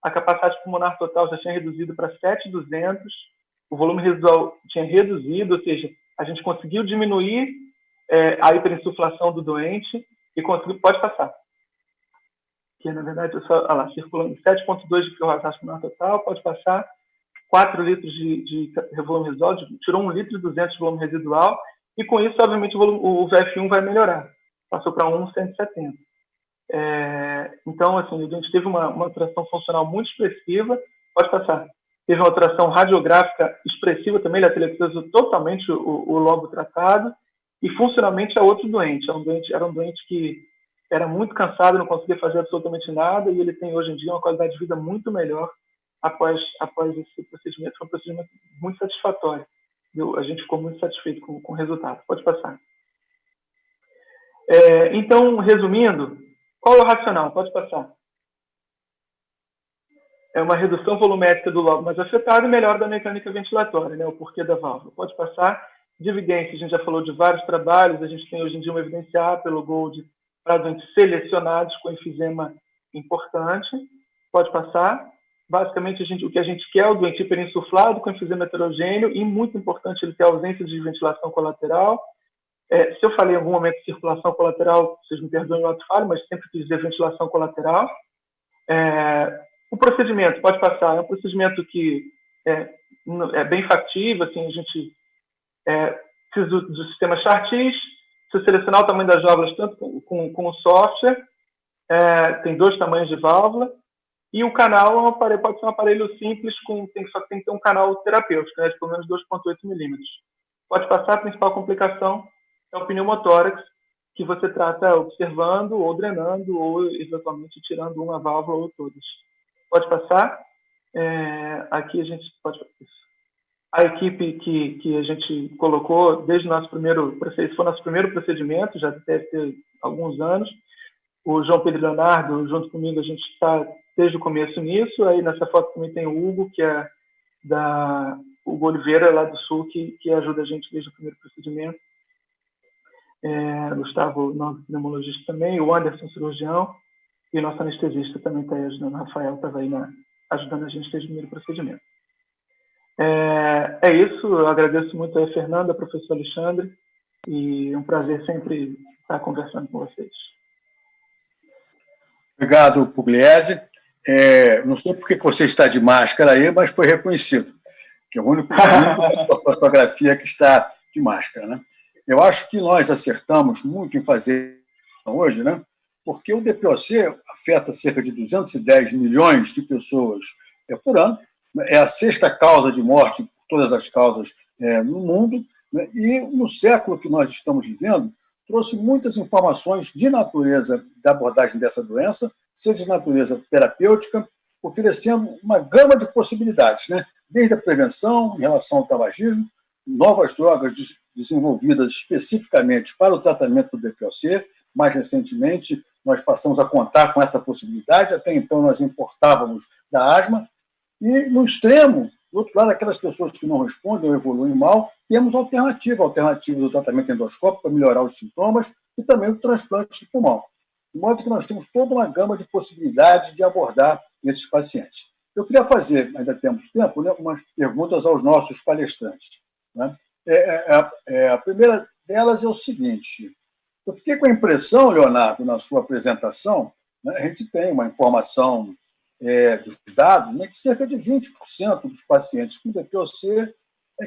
A capacidade pulmonar total já tinha reduzido para 7.200, o volume residual tinha reduzido, ou seja, a gente conseguiu diminuir a hiperinsuflação do doente e conseguiu, pode passar. Que, na verdade, circulando 7,2 de capacidade pulmonar total, pode passar, 4 litros de volume residual, tirou 1,2 litro de volume residual, e com isso, obviamente, o VF1 vai melhorar. Passou para 1,170. Então, assim, a gente teve uma alteração funcional muito expressiva, pode passar. Teve uma alteração radiográfica expressiva também, ele atelectrizou totalmente o lobo tratado, e funcionalmente é outro doente. Era um doente que era muito cansado, não conseguia fazer absolutamente nada, e ele tem hoje em dia uma qualidade de vida muito melhor após esse procedimento. Foi um procedimento muito satisfatório. A gente ficou muito satisfeito com o resultado. Pode passar. Então, resumindo, qual é o racional? Pode passar. É uma redução volumétrica do lobo mais afetado e melhora da mecânica ventilatória, né? O porquê da válvula. Pode passar. De evidência, a gente já falou de vários trabalhos, a gente tem hoje em dia uma evidência A pelo GOLD para doentes selecionados com enfisema importante. Pode passar. Basicamente, o que a gente quer é o doente hiperinsuflado com enfisema heterogêneo e, muito importante, ele ter ausência de ventilação colateral. Se eu falei em algum momento de circulação colateral, vocês me perdoem o ato falho, mas sempre quis dizer ventilação colateral. O procedimento, pode passar, é um procedimento que é bem factível, assim, a gente precisa do sistema Chartis, se selecionar o tamanho das válvulas tanto com o software, tem 2 tamanhos de válvula, e o canal pode ser um aparelho simples, só tem que ter um canal terapêutico, de pelo menos 2,8 milímetros. Pode passar, a principal complicação é o pneumotórax, que você trata observando, ou drenando, ou eventualmente tirando uma válvula ou todas. Pode passar. Aqui a gente pode... A equipe que a gente colocou desde o nosso primeiro procedimento, já deve ter alguns anos. O João Pedro Leonardo, junto comigo, a gente está desde o começo nisso. Aí nessa foto também tem o Hugo, que é da Hugo Oliveira, lá do Sul, que ajuda a gente desde o primeiro procedimento. Gustavo, nosso pneumologista também, o Anderson, cirurgião, e o nosso anestesista também está aí ajudando. O Rafael estava aí ajudando a gente desde o primeiro procedimento. É isso, eu agradeço muito a Fernanda, professor Alexandre, e é um prazer sempre estar conversando com vocês. Obrigado, Pugliese. Não sei por que você está de máscara aí, mas foi reconhecido, que é o único fotografia que está de máscara, né? Eu acho que nós acertamos muito em fazer hoje, né? Porque o DPOC afeta cerca de 210 milhões de pessoas por ano, é a 6ª causa de morte por todas as causas no mundo, né? E no século que nós estamos vivendo, trouxe muitas informações de natureza da abordagem dessa doença, seja de natureza terapêutica, oferecendo uma gama de possibilidades, né? Desde a prevenção em relação ao tabagismo, novas drogas desenvolvidas especificamente para o tratamento do DPOC. Mais recentemente, nós passamos a contar com essa possibilidade, até então nós importávamos da asma, e no extremo, do outro lado, aquelas pessoas que não respondem ou evoluem mal, temos alternativa do tratamento endoscópico para melhorar os sintomas e também o transplante de pulmão. De modo que nós temos toda uma gama de possibilidades de abordar esses pacientes. Eu queria fazer, ainda temos tempo, né, umas perguntas aos nossos palestrantes, né? A primeira delas é o seguinte: eu fiquei com a impressão, Leonardo, na sua apresentação, né, a gente tem uma informação dos dados, né, que cerca de 20% dos pacientes com DPOC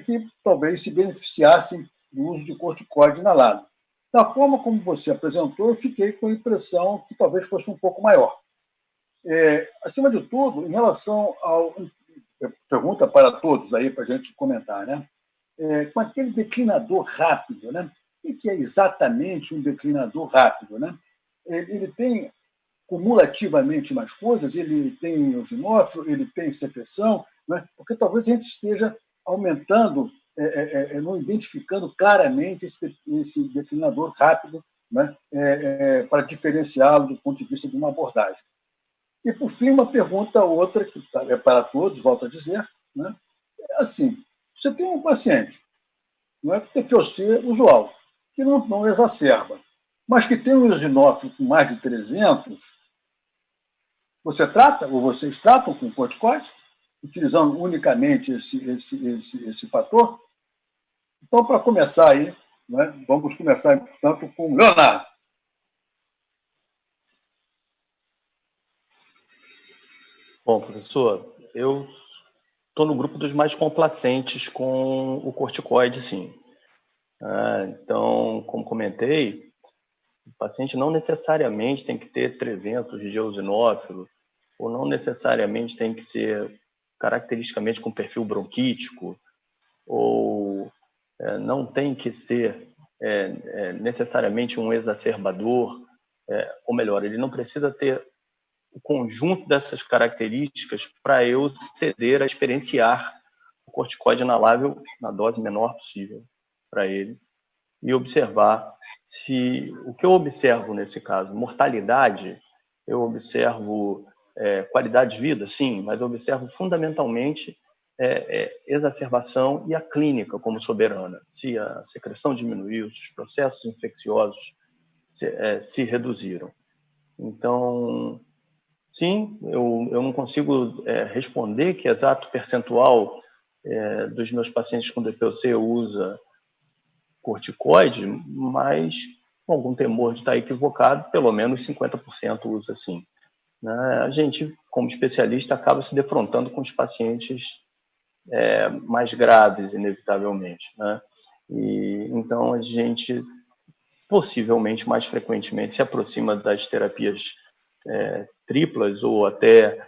que talvez se beneficiassem do uso de corticoide inalado. Da forma como você apresentou, eu fiquei com a impressão que talvez fosse um pouco maior. Acima de tudo, em relação ao... Pergunta para todos aí, para a gente comentar, né? Com aquele declinador rápido, né? O que é exatamente um declinador rápido, né? Ele tem cumulativamente mais coisas, ele tem eosinófilo, ele tem secreção, né? Porque talvez a gente esteja aumentando, não identificando claramente esse declinador rápido, né? Para diferenciá-lo do ponto de vista de uma abordagem. E, por fim, uma pergunta outra, que é para todos, volto a dizer, né? Assim, você tem um paciente, não é TPOC usual, que não exacerba, mas que tem um eosinófilo com mais de 300, você trata, ou vocês tratam com corticoide, utilizando unicamente esse fator? Então, para começar aí, né, vamos começar, portanto, com o Leonardo. Bom, professor, eu estou no grupo dos mais complacentes com o corticoide, sim. Então, como comentei, o paciente não necessariamente tem que ter 300 de eosinófilo, ou não necessariamente tem que ser caracteristicamente com perfil bronquítico, ou não tem que ser necessariamente um exacerbador, ou melhor, ele não precisa ter o conjunto dessas características para eu ceder a experienciar o corticoide inalável na dose menor possível para ele e observar se o que eu observo nesse caso, mortalidade, eu observo qualidade de vida, sim, mas eu observo fundamentalmente exacerbação e a clínica como soberana, se a secreção diminuiu, se os processos infecciosos se reduziram. Então, sim, eu não consigo responder que exato percentual dos meus pacientes com DPOC usa corticoide, mas com algum temor de estar equivocado, pelo menos 50% usa sim. Né? A gente, como especialista, acaba se defrontando com os pacientes mais graves, inevitavelmente. Né? E, então, a gente, possivelmente, mais frequentemente, se aproxima das terapias triplas ou até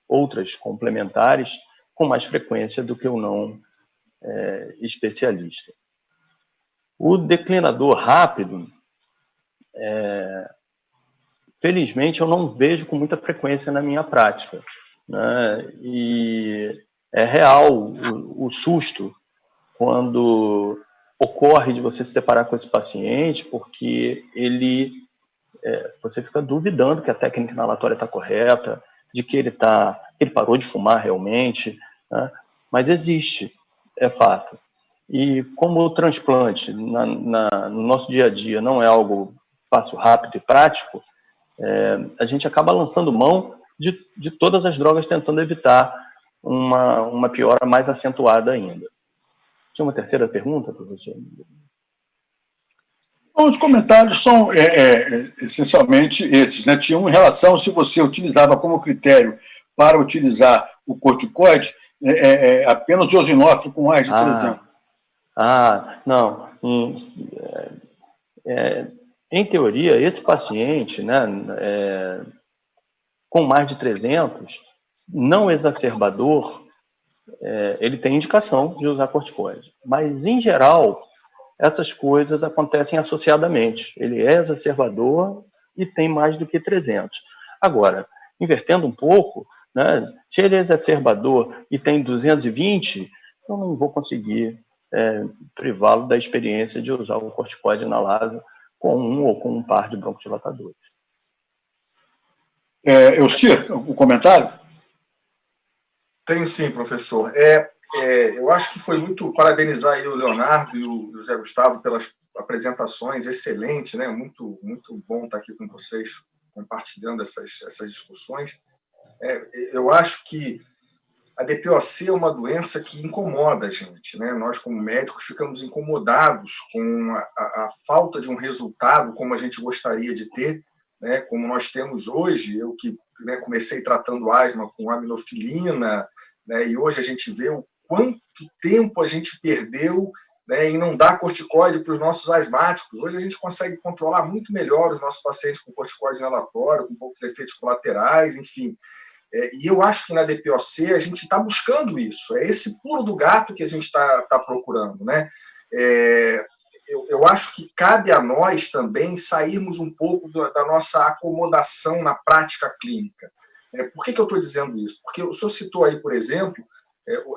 outras complementares com mais frequência do que o não especialista. O declinador rápido, felizmente, eu não vejo com muita frequência na minha prática. Né? E é real o susto quando ocorre de você se deparar com esse paciente, porque você fica duvidando que a técnica inalatória está correta, de que ele parou de fumar realmente, né? Mas existe, é fato. E como o transplante no nosso dia a dia não é algo fácil, rápido e prático, a gente acaba lançando mão de todas as drogas, tentando evitar uma piora mais acentuada ainda. Tinha uma terceira pergunta, professor? Bom, os comentários são essencialmente esses, né? Tinha um em relação se você utilizava como critério para utilizar o corticoide apenas o eosinófilo com mais de 300. Não. Em teoria, esse paciente, né, com mais de 300, não exacerbador, ele tem indicação de usar corticoide. Mas, em geral, essas coisas acontecem associadamente. Ele é exacerbador e tem mais do que 300. Agora, invertendo um pouco, né, se ele é exacerbador e tem 220, eu não vou conseguir privá-lo da experiência de usar o corticoide inalável com um ou com um par de broncodilatadores. Elstir, o comentário? Tenho sim, professor. Eu acho que foi muito parabenizar aí o Leonardo e o Zé Gustavo pelas apresentações excelentes, né? Muito, muito bom estar aqui com vocês, compartilhando essas discussões. Eu acho que a DPOC é uma doença que incomoda a gente, né? Nós, como médicos, ficamos incomodados com a falta de um resultado como a gente gostaria de ter, né? Como nós temos hoje. Eu que comecei tratando asma com aminofilina, né? E hoje a gente vê o quanto tempo a gente perdeu, né, em não dar corticoide para os nossos asmáticos. Hoje a gente consegue controlar muito melhor os nossos pacientes com corticoide inalatório, com poucos efeitos colaterais, enfim. E eu acho que na DPOC a gente está buscando isso. É esse pulo do gato que a gente está procurando, né? Eu acho que cabe a nós também sairmos um pouco da nossa acomodação na prática clínica. Por que eu estou dizendo isso? Porque o senhor citou aí, por exemplo,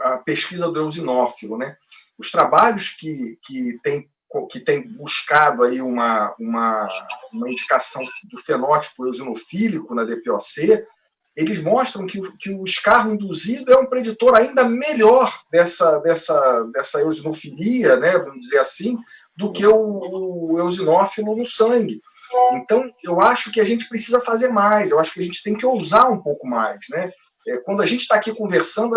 a pesquisa do eosinófilo, né? Os trabalhos que tem buscado aí uma indicação do fenótipo eosinofílico na DPOC, eles mostram que o escarro induzido é um preditor ainda melhor dessa eosinofilia, né, vamos dizer assim, do que o eosinófilo no sangue. Então, eu acho que a gente precisa fazer mais, eu acho que a gente tem que ousar um pouco mais, né? Quando a gente está aqui conversando,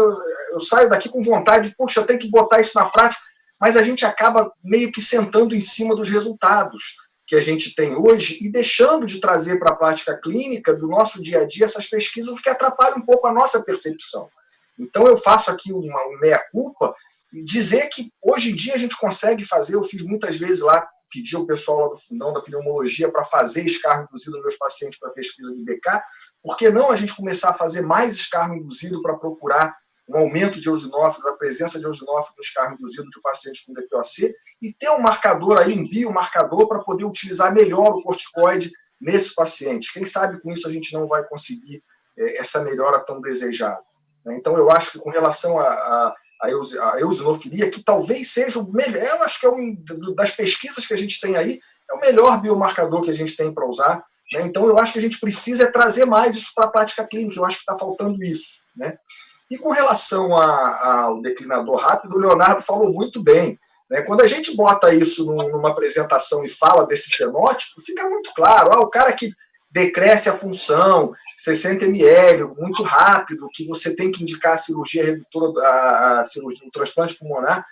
eu saio daqui com vontade de, poxa, eu tenho que botar isso na prática, mas a gente acaba meio que sentando em cima dos resultados que a gente tem hoje e deixando de trazer para a prática clínica do nosso dia a dia essas pesquisas que atrapalham um pouco a nossa percepção. Então, eu faço aqui uma meia-culpa e dizer que hoje em dia a gente consegue fazer, eu fiz muitas vezes lá, pedi ao pessoal lá do Fundão da Pneumologia para fazer escarro induzido nos meus pacientes para pesquisa de BK. Por que não a gente começar a fazer mais escarro induzido para procurar um aumento de eosinófilo, a presença de eosinófilo no escarro induzido de pacientes com DPOC e ter um marcador aí, um biomarcador para poder utilizar melhor o corticoide nesses pacientes. Quem sabe com isso a gente não vai conseguir essa melhora tão desejada. Então, eu acho que com relação a eosinofilia, que talvez seja o melhor, eu acho que das pesquisas que a gente tem aí, é o melhor biomarcador que a gente tem para usar. Né? Então, eu acho que a gente precisa trazer mais isso para a prática clínica, eu acho que está faltando isso. Né? E com relação ao declinador rápido, o Leonardo falou muito bem. Né? Quando a gente bota isso numa apresentação e fala desse fenótipo, fica muito claro. O cara que decresce a função, 60 ml, muito rápido, que você tem que indicar a cirurgia redutora, o transplante pulmonar.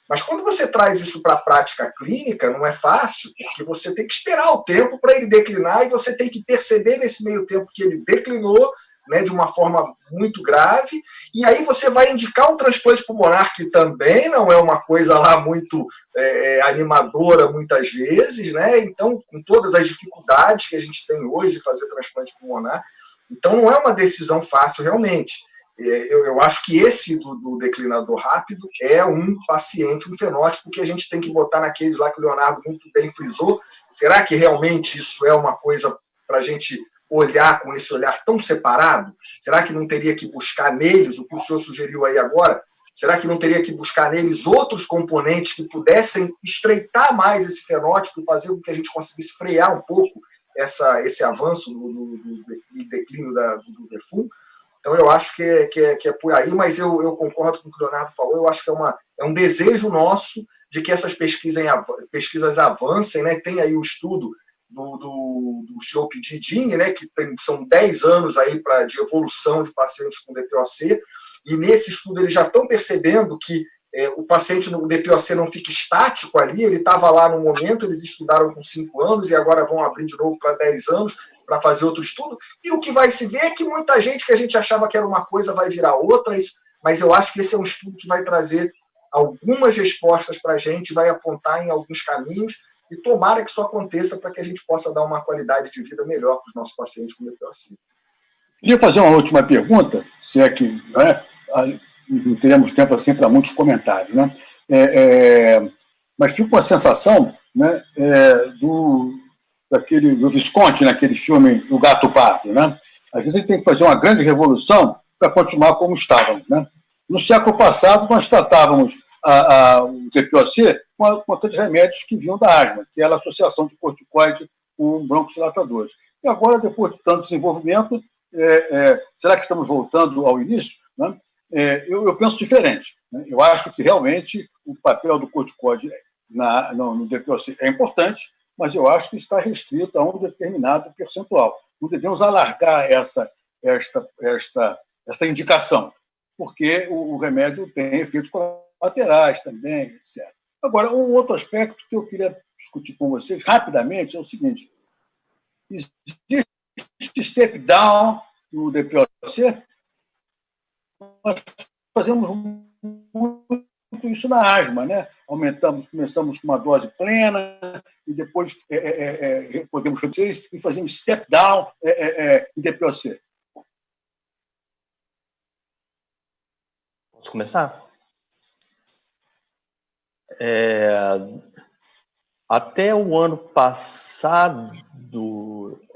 Mas quando você traz isso para a prática clínica, não é fácil, porque você tem que esperar o tempo para ele declinar e você tem que perceber nesse meio tempo que ele declinou, né, de uma forma muito grave, e aí você vai indicar um transplante pulmonar, que também não é uma coisa lá muito animadora muitas vezes, né? Então, com todas as dificuldades que a gente tem hoje de fazer transplante pulmonar, então não é uma decisão fácil realmente. Eu acho que esse do declinador rápido é um paciente, um fenótipo que a gente tem que botar naqueles lá que o Leonardo muito bem frisou. Será que realmente isso é uma coisa para a gente olhar com esse olhar tão separado? Será que não teria que buscar neles, o que o senhor sugeriu aí agora, será que não teria que buscar neles outros componentes que pudessem estreitar mais esse fenótipo e fazer com que a gente conseguisse frear um pouco esse avanço do declínio do VFU? Então, eu acho que é por aí, mas eu concordo com o que o Leonardo falou, eu acho que é um desejo nosso de que essas pesquisas avancem, né? Tem aí o estudo do senhor Pedidini, né, que são 10 anos aí de evolução de pacientes com DPOC, e nesse estudo eles já estão percebendo que o paciente no DPOC não fica estático ali, ele estava lá no momento, eles estudaram com 5 anos e agora vão abrir de novo para 10 anos para fazer outro estudo, e o que vai se ver é que muita gente que a gente achava que era uma coisa vai virar outra, mas eu acho que esse é um estudo que vai trazer algumas respostas para a gente, vai apontar em alguns caminhos, e tomara que isso aconteça para que a gente possa dar uma qualidade de vida melhor para os nossos pacientes com DPOC. Queria fazer uma última pergunta, se é que não teremos tempo assim para muitos comentários, né? Mas fica com a sensação, né, do Visconti, naquele filme O Gato Pardo, né? Às vezes a gente tem que fazer uma grande revolução para continuar como estávamos, né? No século passado, nós tratávamos o DPOC com aqueles remédios que vinham da asma, que era a associação de corticoide com broncodilatadores. E agora, depois de tanto desenvolvimento, será que estamos voltando ao início? Né? Eu penso diferente. Né? Eu acho que realmente o papel do corticoide no DPOC é importante, mas eu acho que está restrito a um determinado percentual. Não devemos alargar esta indicação, porque o remédio tem efeitos colaterais também, etc. Agora, um outro aspecto que eu queria discutir com vocês rapidamente é o seguinte: existe step down no DPOC? Nós fazemos muito isso na asma, né? Começamos com uma dose plena e depois podemos reduzir e fazemos step down em DPOC. Posso começar? Até o ano passado,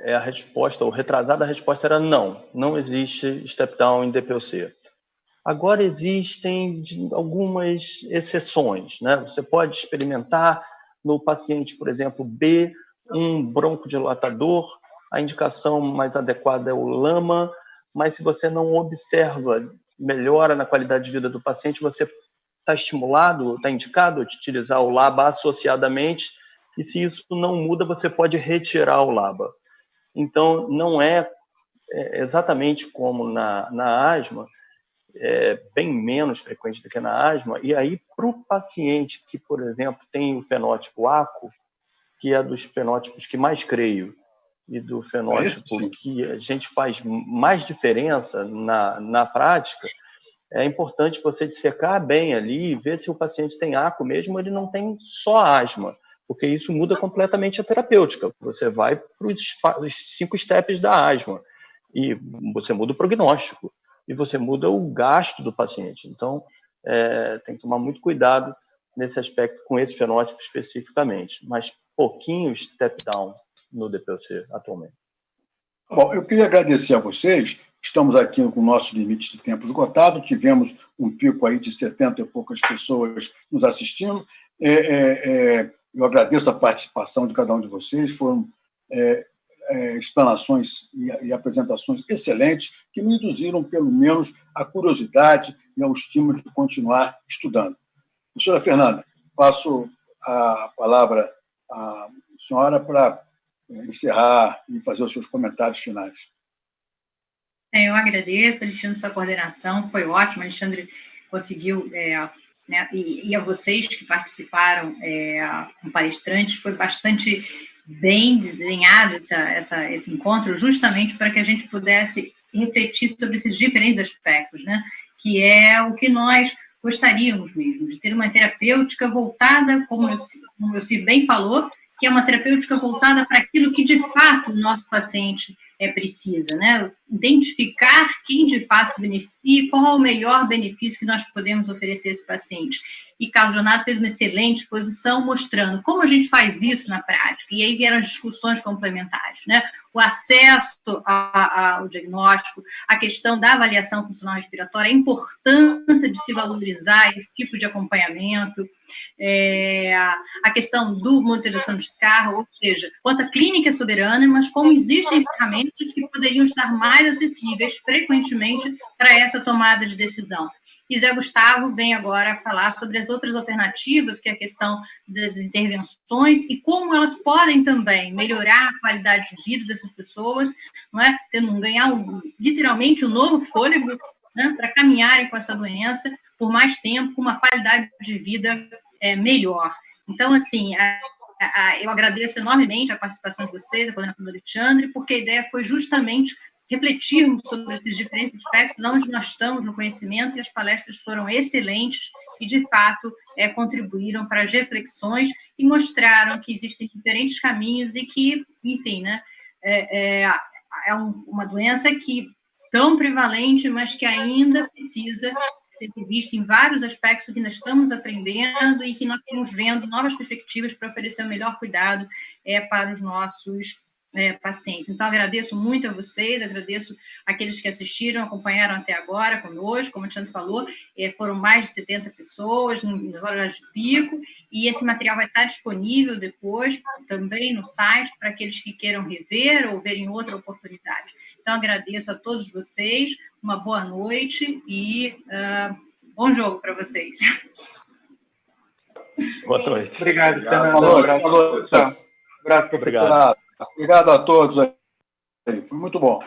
a resposta, ou retrasada, a resposta era não existe step down em DPOC. Agora existem algumas exceções, né? Você pode experimentar no paciente, por exemplo, B, um broncodilatador, a indicação mais adequada é o LAMA, mas se você não observa melhora na qualidade de vida do paciente, você está estimulado, está indicado a utilizar o LABA associadamente, e se isso não muda, você pode retirar o LABA. Então, não é exatamente como na asma, bem menos frequente do que na asma, e aí para o paciente que, por exemplo, tem o fenótipo ACO, que é dos fenótipos que mais creio, e do fenótipo que a gente faz mais diferença na prática, é importante você dissecar bem ali e ver se o paciente tem ACO mesmo, ele não tem só asma, porque isso muda completamente a terapêutica. Você vai para os 5 steps da asma, e você muda o prognóstico, e você muda o gasto do paciente. Então, tem que tomar muito cuidado nesse aspecto com esse fenótipo especificamente, mas pouquinho step down no DPOC atualmente. Bom, eu queria agradecer a vocês. Estamos aqui com o nosso limite de tempo esgotado, tivemos um pico aí de 70 e poucas pessoas nos assistindo. Eu agradeço a participação de cada um de vocês, foram explanações e apresentações excelentes que me induziram, pelo menos, a curiosidade e ao estímulo de continuar estudando. Professora Fernanda, passo a palavra à senhora para encerrar e fazer os seus comentários finais. Eu agradeço, Alexandre, sua coordenação foi ótima. Alexandre conseguiu né, e a vocês que participaram como palestrantes, foi bastante bem desenhado esse encontro, justamente para que a gente pudesse refletir sobre esses diferentes aspectos, né, que é o que nós gostaríamos mesmo, de ter uma terapêutica voltada, como o Ciro bem falou, que é uma terapêutica voltada para aquilo que, de fato, o nosso paciente precisa, né? Identificar quem, de fato, se beneficia e qual é o melhor benefício que nós podemos oferecer a esse paciente. E Carlos Donato fez uma excelente exposição mostrando como a gente faz isso na prática. E aí vieram as discussões complementares, né? O acesso ao diagnóstico, a questão da avaliação funcional respiratória, a importância de se valorizar esse tipo de acompanhamento, a questão do monitorização de descarga, ou seja, quanto a clínica é soberana, mas como existem ferramentas que poderiam estar mais acessíveis frequentemente para essa tomada de decisão. E Zé Gustavo vem agora falar sobre as outras alternativas, que é a questão das intervenções e como elas podem também melhorar a qualidade de vida dessas pessoas, não é? Ganhar literalmente um novo fôlego, né, para caminharem com essa doença por mais tempo, com uma qualidade de vida melhor. Então, assim, eu agradeço enormemente a participação de vocês, a coordenadora Alexandre, porque a ideia foi justamente refletirmos sobre esses diferentes aspectos, onde nós estamos no conhecimento, e as palestras foram excelentes e, de fato, contribuíram para as reflexões e mostraram que existem diferentes caminhos e que, enfim, né, é uma doença que tão prevalente, mas que ainda precisa ser vista em vários aspectos que nós estamos aprendendo e que nós estamos vendo novas perspectivas para oferecer o melhor cuidado para os nossos pacientes. Então, agradeço muito a vocês, agradeço aqueles que assistiram, acompanharam até agora conosco, como o Alexandre falou, foram mais de 70 pessoas nas horas de pico, e esse material vai estar disponível depois, também no site, para aqueles que queiram rever ou ver em outra oportunidade. Então, agradeço a todos vocês, uma boa noite e bom jogo para vocês. Boa noite. Obrigado, Fernando. Boa noite. Abraço, professor. Obrigado a todos. Foi muito bom.